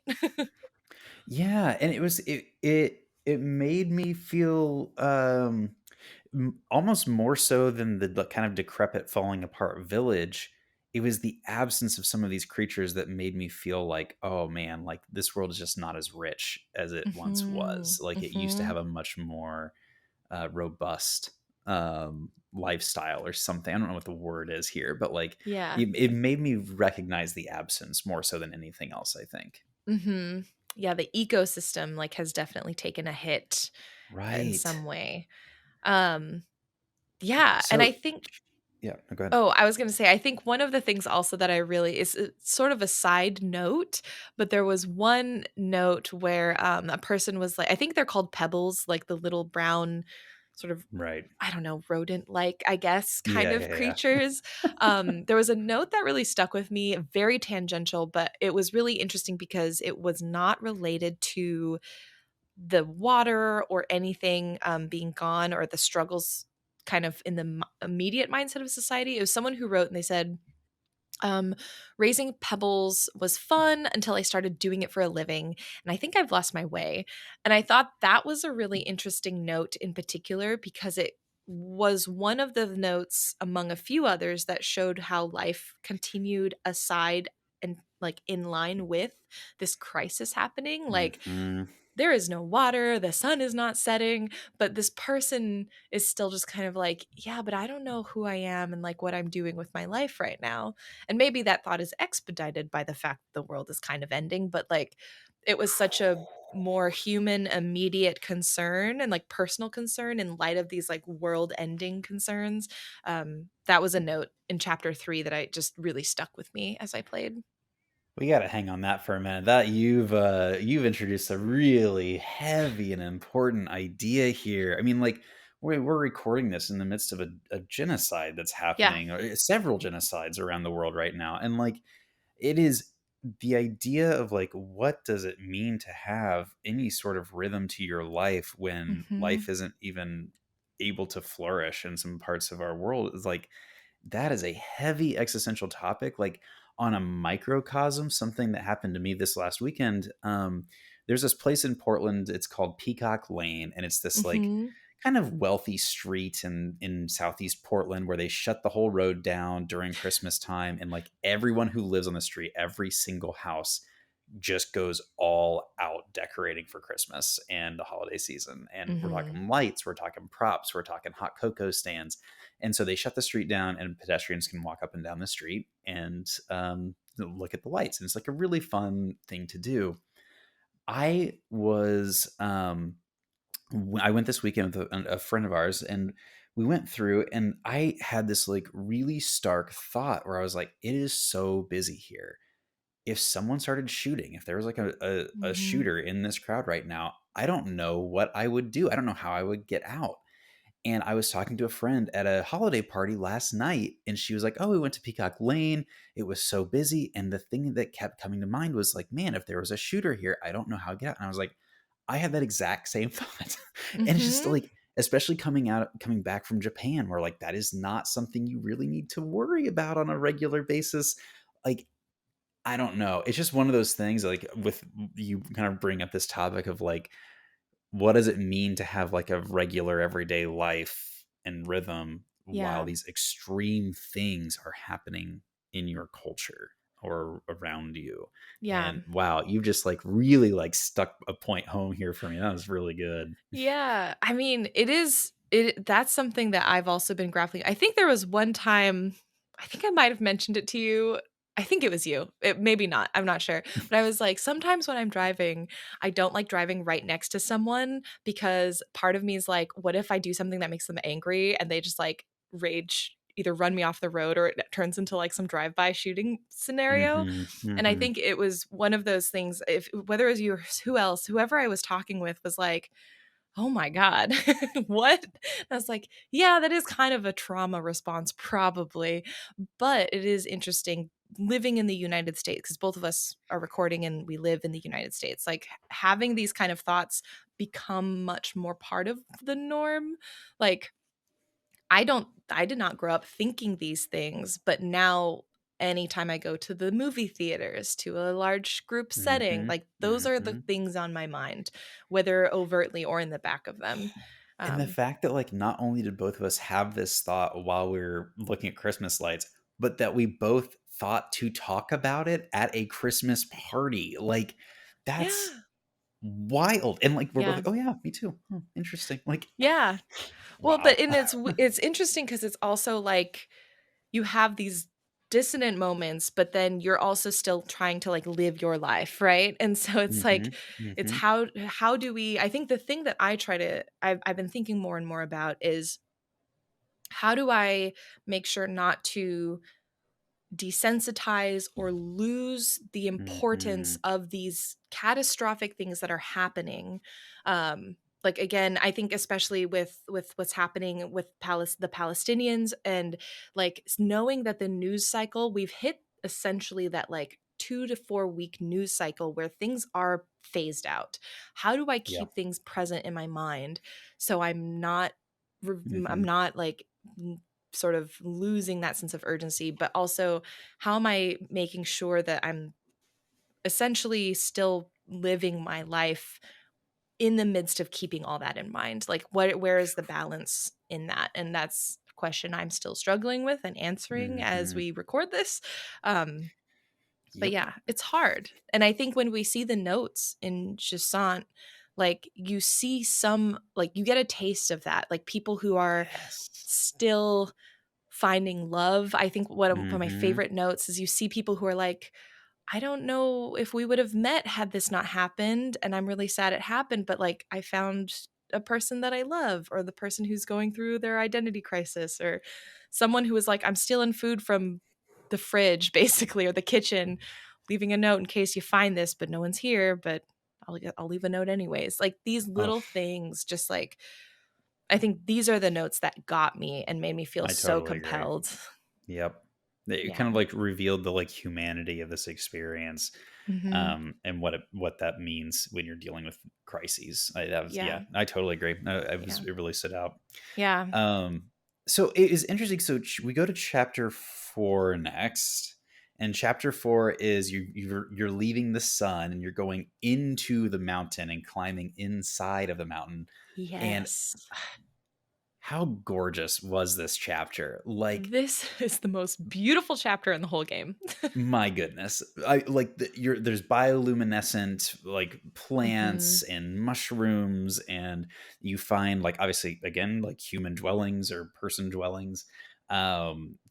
Yeah, and it made me feel almost more so than the kind of decrepit falling apart village. It was the absence of some of these creatures that made me feel like, oh man, like this world is just not as rich as it once Hmm. was. Like it used to Hmm. have a much more robust lifestyle or something. I don't know what the word is here, but like Yeah. it made me recognize the absence more so than anything else, I think. Hmm. Yeah, the ecosystem like has definitely taken a hit in Right. some way. Um, yeah, and I So think yeah, no, go ahead. oh, I was gonna say, I think one of the things also that I really is sort of a side note, but there was one note where a person was like, I think they're called pebbles, like the little brown sort of, Right. I don't know, rodent like, I guess, kind Yeah, of yeah, creatures. There was a note that really stuck with me, very tangential, but it was really interesting because it was not related to the water or anything being gone or the struggles kind of in the immediate mindset of society. It was someone who wrote and they said, um, raising pebbles was fun until I started doing it for a living, and I think I've lost my way. And I thought that was a really interesting note in particular because it was one of the notes among a few others that showed how life continued aside and like in line with this crisis happening. Like Hmm. there is no water, the sun is not setting, but this person is still just kind of like, yeah, but I don't know who I am and like what I'm doing with my life right now. And maybe that thought is expedited by the fact that the world is kind of ending, but like it was such a more human, immediate concern and like personal concern in light of these like world ending concerns. That was a note in chapter 3 that I just really stuck with me as I played. We got to hang on that for a minute. That you've introduced a really heavy and important idea here. I mean, like we're recording this in the midst of a genocide that's Yeah. happening, or several genocides around the world right now, and like it is the idea of like what does it mean to have any sort of rhythm to your life when Hmm. life isn't even able to flourish in some parts of our world is like that is a heavy existential topic. Like on a microcosm, something that happened to me this last weekend. There's this place in Portland. It's called Peacock Lane, and it's this like Hmm. kind of wealthy street in southeast Portland where they shut the whole road down during Christmas time, and like everyone who lives on the street, every single house just goes all out decorating for Christmas and the holiday season. And we're Hmm. talking lights, we're talking props, we're talking hot cocoa stands. And so they shut the street down, and pedestrians can walk up and down the street and look at the lights. And it's like a really fun thing to do. I was, I went this weekend with a friend of ours, and we went through, and I had this like really stark thought where I was like, it is so busy here. If someone started shooting, if there was like a Hmm. shooter in this crowd right now, I don't know what I would do. I don't know how I would get out. And I was talking to a friend at a holiday party last night, and she was like, "Oh, we went to Peacock Lane. It was so busy." And the thing that kept coming to mind was like, "Man, if there was a shooter here, I don't know how to get out." And I was like, I had that exact same thought. And it's just Hmm. like, especially coming back from Japan, where like that is not something you really need to worry about on a regular basis. Like I don't know. It's just one of those things like with you kind of bring up this topic of like, what does it mean to have like a regular everyday life and rhythm while Yeah. these extreme things are happening in your culture or around you? Yeah. And wow, you just like really like stuck a point home here for me. That was really good. Yeah. I mean, that's something that I've also been grappling. I think there was one time, I think I might have mentioned it to you. I think it was you. It maybe not. I'm not sure. But I was like, sometimes when I'm driving, I don't like driving right next to someone because part of me is like, what if I do something that makes them angry and they just like rage, either run me off the road or it turns into like some drive-by shooting scenario. Hmm. And I Hmm. think it was one of those things, if whether it was you or who else, whoever I was talking with was like, oh my God, what? I was like, yeah, that is kind of a trauma response, probably. But it is interesting living in the United States because both of us are recording and we live in the United States. Like having these kind of thoughts become much more part of the norm. Like, I did not grow up thinking these things, but now anytime I go to the movie theaters, to a large group setting, Hmm. like those are the Hmm. things on my mind, whether overtly or in the back of them. And the Um, fact that like not only did both of us have this thought while we were looking at Christmas lights, but that we both thought to talk about it at a Christmas party. Like that's yeah. wild. And like we're both Yeah. like, oh yeah, me too. Hmm, interesting. Like Yeah. Well, but wow. it's interesting because it's also like you have these dissonant moments, but then you're also still trying to like live your life, right? And so it's Hmm. like it's Hmm. how do we, I think the thing that I've been thinking more and more about is how do I make sure not to desensitize or lose the importance Hmm. of these catastrophic things that are happening. Like again, I think especially with what's happening with the Palestinians and like knowing that the news cycle, we've hit essentially that like 2 to 4 week news cycle where things are phased out. How do I Yeah. keep things present in my mind so I'm not I'm Hmm. not like sort of losing that sense of urgency, but also how am I making sure that I'm essentially still living my life in the midst of keeping all that in mind? Like where is the balance in that? And that's a question I'm still struggling with and answering as Hmm. we record this. Um, but Yep. yeah, it's hard. And I think when we see the notes in Jusant, like you see some, like you get a taste of that, like people who are Yes. still finding love. I think one of my Hmm. favorite notes is you see people who are like, I don't know if we would have met had this not happened. And I'm really sad it happened, but like I found a person that I love, or the person who's going through their identity crisis, or someone who was like, I'm stealing food from the fridge, basically, or the kitchen, leaving a note in case you find this, but no one's here, but I'll leave a note anyways. Like these Oh, little things, just like, I think these are the notes that got me and made me feel I so totally agree. compelled. Yep. It kind Yeah. of like revealed the like humanity of this experience, Hmm. and what that means when you're dealing with crises. That was, Yeah. yeah, I totally agree. Yeah. It really stood out. Yeah. Um, so it is interesting. So we go to chapter 4 next, and chapter 4 is you're leaving the sun and you're going into the mountain and climbing inside of the mountain. And Yes. how gorgeous was this chapter? Like, This is the most beautiful chapter in the whole game. my goodness, I like there's bioluminescent like Hmm. plants and mushrooms, and you find like obviously again like human dwellings or person dwellings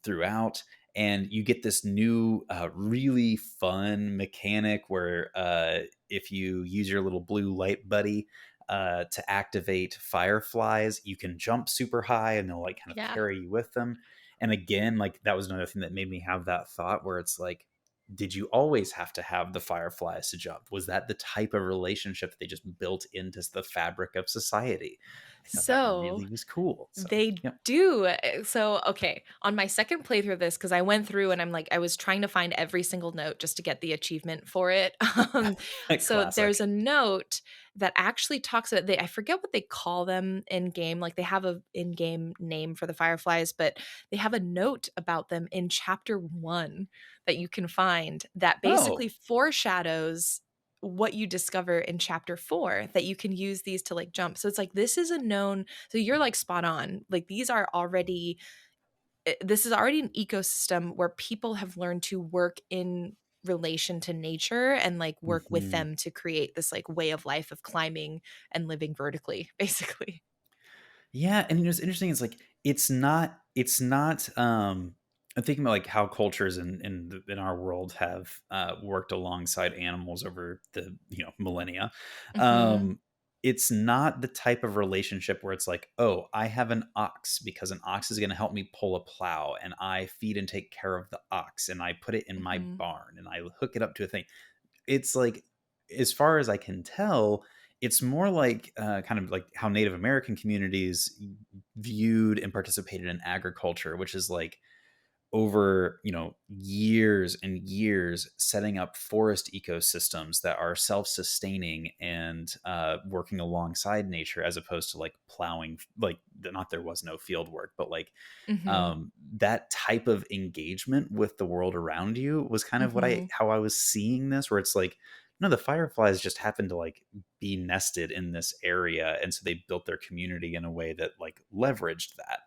throughout, and you get this new really fun mechanic where if you use your little blue light buddy to activate fireflies, you can jump super high and they'll like kind of Yeah. carry you with them. And again, like that was another thing that made me have that thought where it's like, did you always have to have the fireflies to jump? Was that the type of relationship that they just built into the fabric of society? I thought that So really was cool. So, they yep. do. So, okay, on my second playthrough of this, because I went through and I'm like, I was trying to find every single note just to get the achievement for it. Um, so there's Classic. a note that actually talks about I forget what they call them in game. Like they have a in game name for the fireflies, but they have a note about them in chapter 1 that you can find that basically Oh, foreshadows what you discover in chapter 4, that you can use these to like jump. So it's like this is a known, so you're like spot on. Like these are already, this is already an ecosystem where people have learned to work in relation to nature and like work with mhm. them to create this like way of life of climbing and living vertically, basically. Yeah, and you know, what's interesting is like it's not I'm thinking about like how cultures in our world have worked alongside animals over the millennia. Hmm. Um it's not the type of relationship where it's like, oh, I have an ox because an ox is going to help me pull a plow, and I feed and take care of the ox, and I put it in my Hmm. barn, and I hook it up to a thing. It's like, as far as I can tell, it's more like kind of like how Native American communities viewed and participated in agriculture, which is like over years and years setting up forest ecosystems that are self-sustaining and working alongside nature, as opposed to like plowing, like not there was no field work, but like Hmm. that type of engagement with the world around you was kind of what I Hmm. how I was seeing this, where it's like, no, the fireflies just happened to like be nested in this area, and so they built their community in a way that like leveraged that,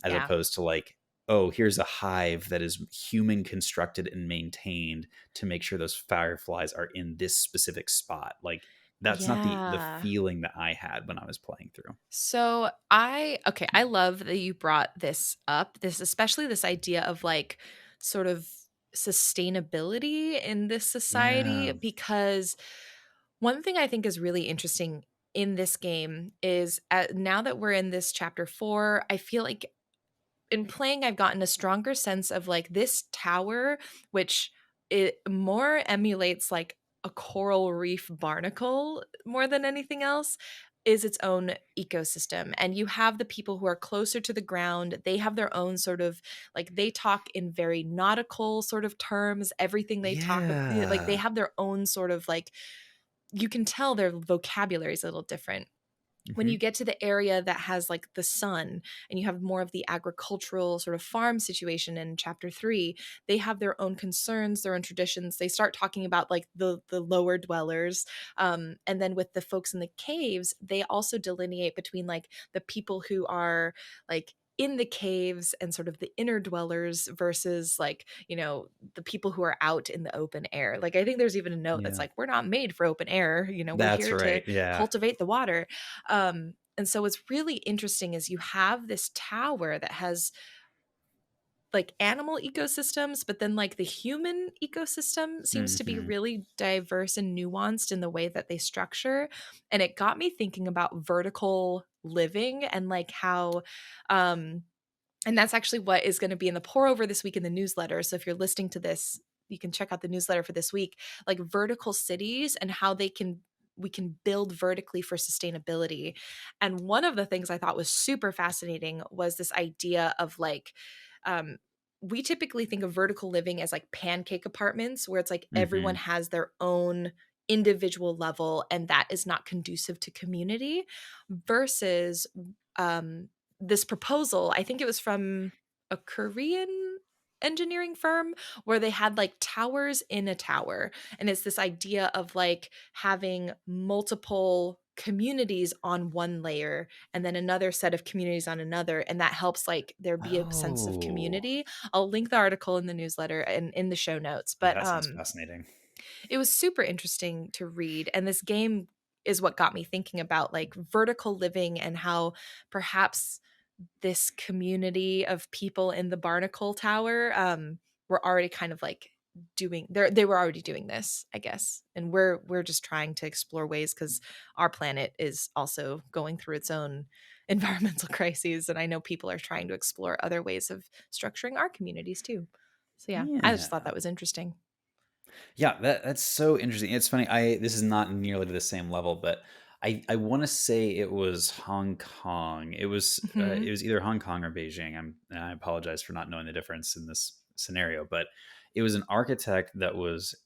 as Yeah. opposed to like, oh, here's a hive that is human constructed and maintained to make sure those fireflies are in this specific spot. Like, that's not the Yeah. feeling that I had when I was playing through. So okay, I love that you brought this up. This, especially this idea of like sort of sustainability in this society, Yeah. because one thing I think is really interesting in this game is, now that we're in this chapter 4, I feel like in playing I've gotten a stronger sense of like this tower, which it more emulates like a coral reef barnacle more than anything else, is its own ecosystem. And you have the people who are closer to the ground, they have their own sort of, like they talk in very nautical sort of terms. Everything they talk of, like they Yeah. have their own sort of like, you can tell their vocabulary is a little different. when Hmm. you get to the area that has like the sun and you have more of the agricultural sort of farm situation in chapter 3, they have their own concerns, their own traditions. They start talking about like the lower dwellers, and then with the folks in the caves, they also delineate between like the people who are like in the caves and sort of the inner dwellers versus like, the people who are out in the open air. Like I think there's even a note that's Yeah, like, we're not made for open air, we're that's here to right. Yeah. cultivate the water. And so what's really interesting is you have this tower that has like animal ecosystems, but then like the human ecosystem seems to be Hmm. really diverse and nuanced in the way that they structure. And it got me thinking about vertical living and like how and that's actually what is going to be in the pour over this week in the newsletter. So if you're listening to this, you can check out the newsletter for this week, like vertical cities and how we can build vertically for sustainability. And one of the things I thought was super fascinating was this idea of like um we typically think of vertical living as like pancake apartments where it's like everyone Hmm. has their own individual level and that is not conducive to community versus um this proposal, I think it was from a Korean engineering firm where they had like towers in a tower. And it's this idea of like having multiple communities on one layer and then another set of communities on another. And that helps like there be a sense of Oh, community. I'll link the article in the newsletter and in the show notes. But that sounds fascinating. it was super interesting to read. And this game is what got me thinking about like vertical living and how perhaps this community of people in the Barnacle Tower were already kind of like they were already doing this, I guess. And we're just trying to explore ways cuz our planet is also going through its own environmental crises and I know people are trying to explore other ways of structuring our communities too. So yeah, I just thought Yeah. that was interesting. Yeah, that's so interesting. It's funny. I This is not nearly to the same level, but I want to say it was Hong Kong. It Mhm. was either Hong Kong or Beijing. And I apologize for not knowing the difference in this scenario, but it was an architect that was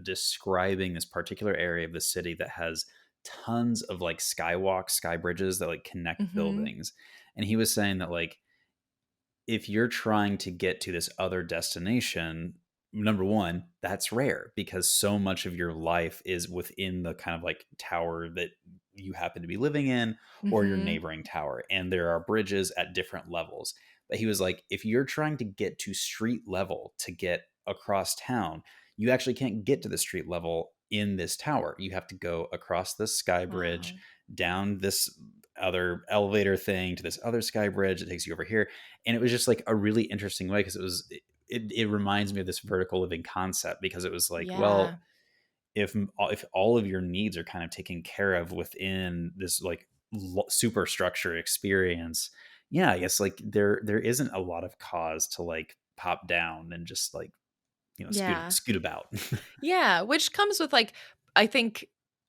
describing this particular area of the city that has tons of like skywalks, sky bridges that like connect Mhm. buildings, and he was saying that like if you're trying to get to this other destination, number one, that's rare because so much of your life is within the kind of like tower that you happen to be living in or your Mhm. neighboring tower. And there are bridges at different levels. But he was like, if you're trying to get to street level to get across town, you actually can't get to the street level in this tower. You have to go across this sky bridge, Wow. down this other elevator thing to this other sky bridge that takes you over here, and it was just like a really interesting way because it reminds me of this vertical living concept because it was like, Yeah. well, if all of your needs are kind of taken care of within this like superstructure experience, yeah, I guess like there isn't a lot of cause to like pop down and just like Yeah. scoot about. Yeah, which comes with like I think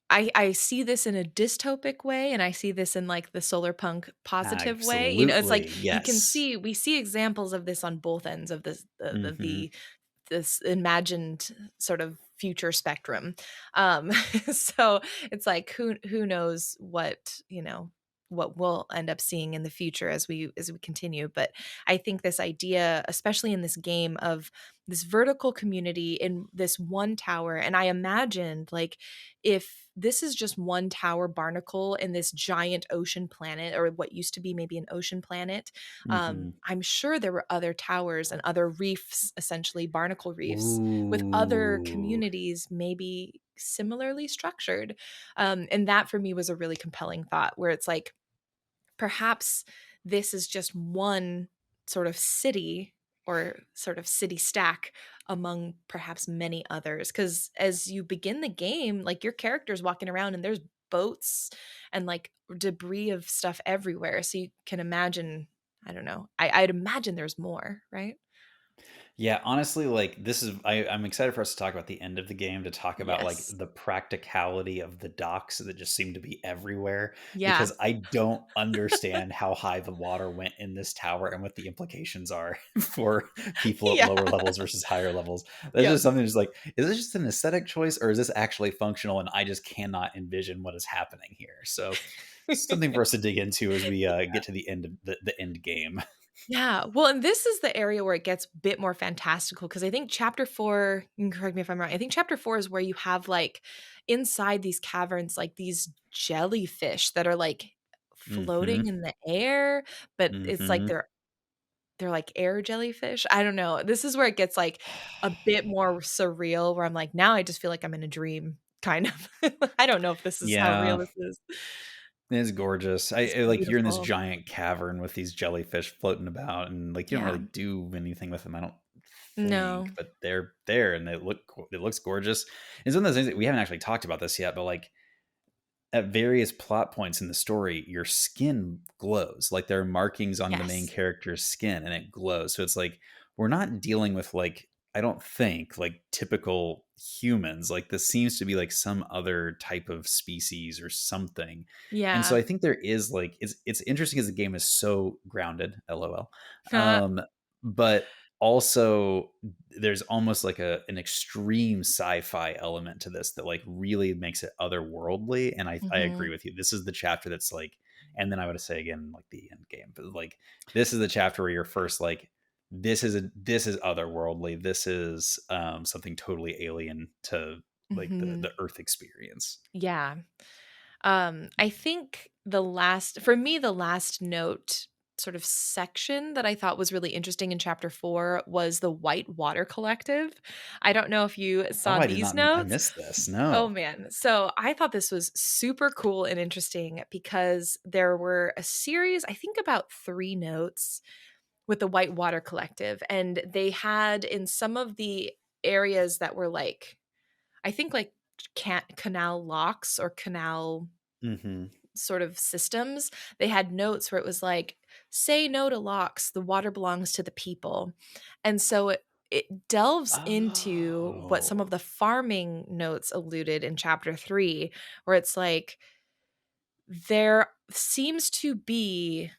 I see this in a dystopic way and I see this in like the solar punk positive way. It's like Absolutely, you can yes. see we see examples of this on both ends of this Hmm. this imagined sort of future spectrum. Um so it's like who knows what we'll end up seeing in the future as we continue, but I think this idea especially in this game of this vertical community in this one tower, and I imagined like if this is just one tower barnacle in this giant ocean planet or what used to be maybe an ocean planet, Hmm. I'm sure there were other towers and other reefs, essentially barnacle reefs, with other Ooh. communities maybe similarly structured. And that for me was a really compelling thought where it's like perhaps this is just one sort of city or sort of city stack among perhaps many others, because as you begin the game like your character's walking around and there's boats and like debris of stuff everywhere, so you can imagine, I don't know, I'd imagine there's more, right? Yeah, honestly, like this is I'm excited for us to talk about the end of the game, to talk about like Yes. the practicality of the docks that just seem to be everywhere, Yeah. because I don't understand how high the water went in this tower and what the implications are for people at Yeah. lower levels versus higher levels. That's Yep. just something just like, is this just an aesthetic choice or is this actually functional and I just cannot envision what is happening here? So something for us to dig into as we get to the end of the end game. Yeah. Well, and this is the area where it gets a bit more fantastical because I think chapter 4, you can correct me if I'm wrong. I think chapter 4 is where you have like inside these caverns, like these jellyfish that are like floating Hmm. in the air, but it's like Hmm. they're like air jellyfish. I don't know. This is where it gets like a bit more surreal where I'm like, now I just feel like I'm in a dream kind of. I don't know if this is how real Yeah. this is. It's gorgeous. It's Like you're in this beautiful. giant cavern with these jellyfish floating about, and like you don't Yeah. really do anything with them. I don't think, No. but they're there and it looks gorgeous. It's one of those things that we haven't actually talked about this yet, but like at various plot points in the story, your skin glows. Like there are markings on the main Yes. character's skin and it glows. So it's like we're not dealing with like, I don't think like typical humans. Like this seems to be like some other type of species or something. And so Yeah. I think there is like it's interesting as the game is so grounded, lol. But also there's almost like an extreme sci-fi element to this that like really makes it otherworldly, and I agree Mhm. with you. This is the chapter that's like, and then I would say again like the end game, but like this is the chapter where you're first like, this is otherworldly, this is something totally alien to like Mhm. the earth experience. Yeah. I think the last note sort of section that I thought was really interesting in chapter 4 was the White Water Collective. I don't know if you Oh, saw I did these not, I notes. missed this, Oh no. man. So I thought this was super cool and interesting because there were a series, I think about 3 notes with the White Water Collective, and they had in some of the areas that were like I think like canal locks or canal Hmm. sort of systems, they had notes where it was like, "Say no to locks, the water belongs to the people." And so it delves into what some of Oh. the farming notes alluded in chapter 3, where it's like there seems to be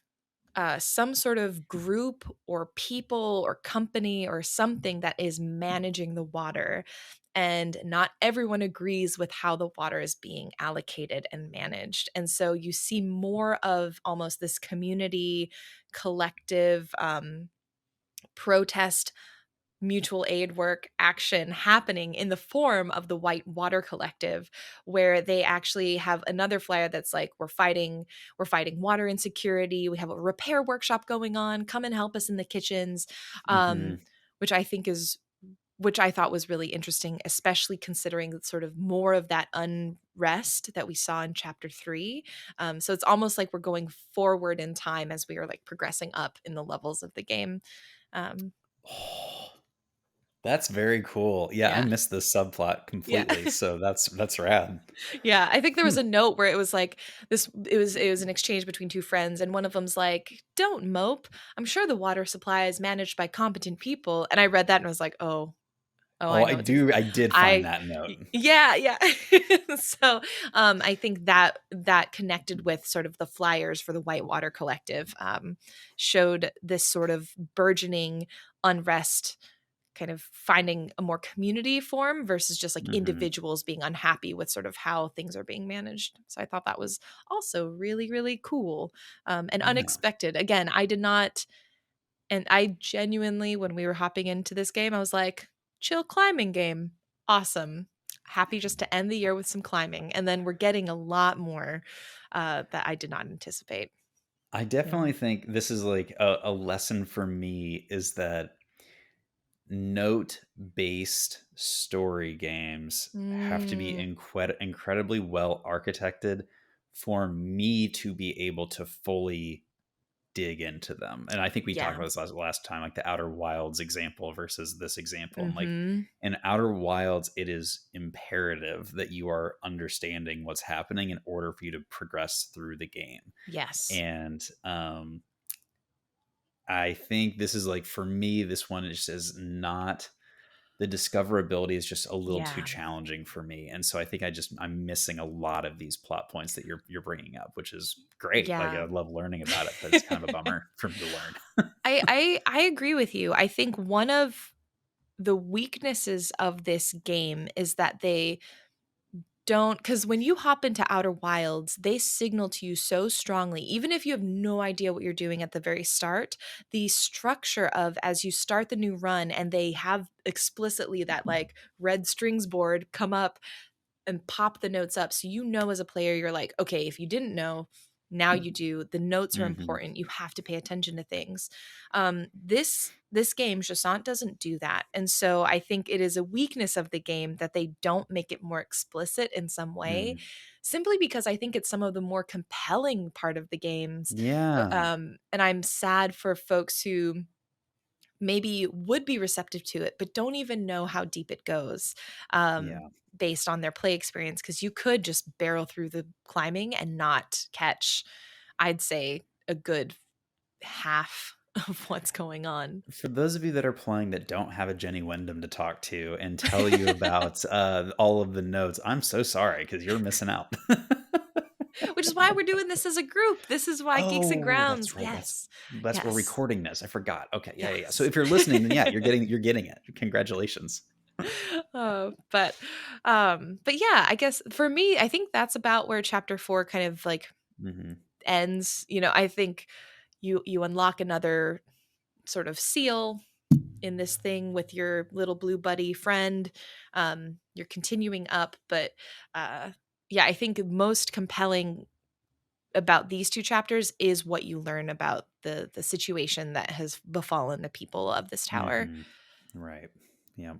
some sort of group or people or company or something that is managing the water. And not everyone agrees with how the water is being allocated and managed. And so you see more of almost this community collective protest mutual aid work action happening in the form of the White Water Collective, where they actually have another flyer that's like, we're fighting water insecurity, we have a repair workshop going on, come and help us in the kitchens. um, Hmm. which I think is which I thought was really interesting, especially considering sort of more of that unrest that we saw in chapter 3. So it's almost like we're going forward in time as we are like progressing up in the levels of the game. um, That's very cool. Yeah, I yeah. missed this subplot Yeah. completely, so that's rad. Yeah, I think there was Hmm. a note where it was like it was an exchange between 2 friends, and one of them's like, "Don't mope. I'm sure the water supply is managed by competent people." And I read that and I was like, "Oh, oh, Oh, I know what this is." I did find I that note. yeah, yeah. So, I think that connected with sort of the flyers for the Whitewater Collective, showed this sort of burgeoning unrest kind of finding a more community form versus just like Mhm. individuals being unhappy with sort of how things are being managed. So I thought that was also really, really cool, and Yeah. unexpected. Again, I did not, and I genuinely, when we were hopping into this game, I was like, chill climbing game. Awesome. Happy just to end the year with some climbing. And then we're getting a lot more that I did not anticipate. I Yeah. definitely think this is like a lesson for me, is that note-based story games have to be Mm, incredibly well architected for me to be able to fully dig into them. And I think we talked yeah. about this last time, like the Outer Wilds example versus this example. And like Mm-hmm. in Outer Wilds, it is imperative that you are understanding what's happening in order for you to progress through the game. Yes. And I think this is like, for me, this one is not, the discoverability is just a little too Yeah. challenging for me, and so I think I'm missing a lot of these plot points that you're bringing up, which is great. Like, I Yeah. love learning about it, but it's kind of a bummer for me to learn. I agree with you. I think one of the weaknesses of this game is that they don't, because when you hop into Outer Wilds, they signal to you so strongly, even if you have no idea what you're doing at the very start, the structure of as you start the new run and they have explicitly that like red strings board come up and pop the notes up. So you know as a player, you're like, okay, if you didn't know, now you do. The notes are Hmm. important. You have to pay attention to things. This game, Jusant doesn't do that. And so I think it is a weakness of the game that they don't make it more explicit in some way, Mm. simply because I think it's some of the more compelling part of the games. Yeah. And I'm sad for folks who maybe would be receptive to it, but don't even know how deep it goes, Yeah. based on their play experience. Because you could just barrel through the climbing and not catch, I'd say, a good half of what's going on. For those of you that are playing that don't have a Jenny Wyndham to talk to and tell you about all of the notes, I'm so sorry because you're missing out. Which is why we're doing this as a group. This is why Geeks and Oh, that's Grounds. right. Yes. That's we're Yes. recording this. I forgot. Okay, yeah, yeah, yeah. So Yes. if you're listening, then yeah, you're getting it. Congratulations. Oh, but yeah, I guess for me, I think that's about where chapter 4 kind of like Hmm. ends. I think you unlock another sort of seal in this thing with your little blue buddy friend. You're continuing up, but uh yeah, I think most compelling about these two chapters is what you learn about the situation that has befallen the people of this tower. Hmm. Right. Yeah.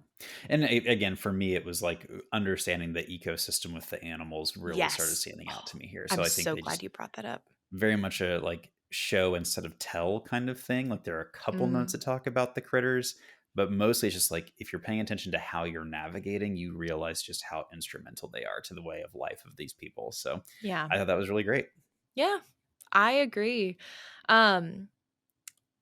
And again, for me, it was like understanding the ecosystem with the animals really started Yes. standing out Oh, to me here. So I'm I think so they glad just you brought that up. very much a like show instead of tell kind of thing. Like, there are a couple notes Mm, that talk about the critters, but mostly it's just like if you're paying attention to how you're navigating, you realize just how instrumental they are to the way of life of these people. So yeah. I thought that was really great. Yeah. I agree. Um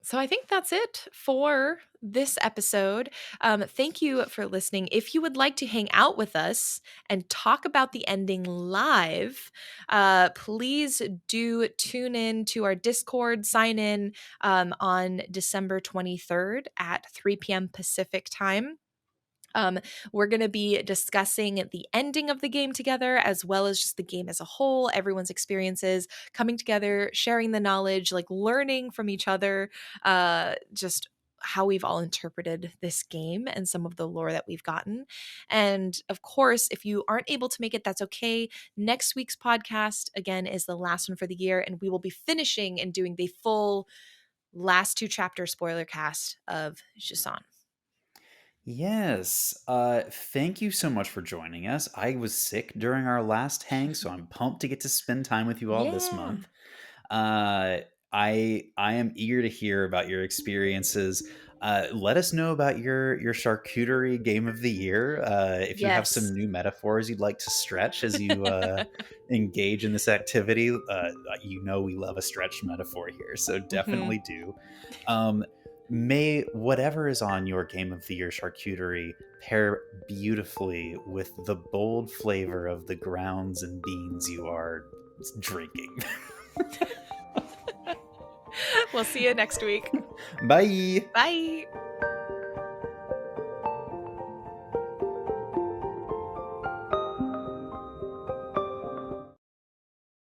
So I think that's it for this episode. Thank you for listening. If you would like to hang out with us and talk about the ending live, please do tune in to our Discord. Sign in on December 23rd at 3 p.m. Pacific time. Um, we're going to be discussing the ending of the game together, as well as just the game as a whole, everyone's experiences, coming together, sharing the knowledge, like learning from each other, just how we've all interpreted this game and some of the lore that we've gotten. And of course, if you aren't able to make it, that's okay. Next week's podcast, again, is the last one for the year, and we will be finishing and doing the full last two chapter spoiler cast of Jisan. Yes. Thank you so much for joining us. I was sick during our last hang, so I'm pumped to get to spend time with you all this Yeah. month. Uh, I am eager to hear about your experiences. Let us know about your charcuterie game of the year. If you have Yes. some new metaphors you'd like to stretch as you engage in this activity, we love a stretch metaphor here, so Mhm. definitely do. Um, may whatever is on your game of the year charcuterie pair beautifully with the bold flavor of the grounds and beans you are drinking. We'll see you next week. Bye. Bye.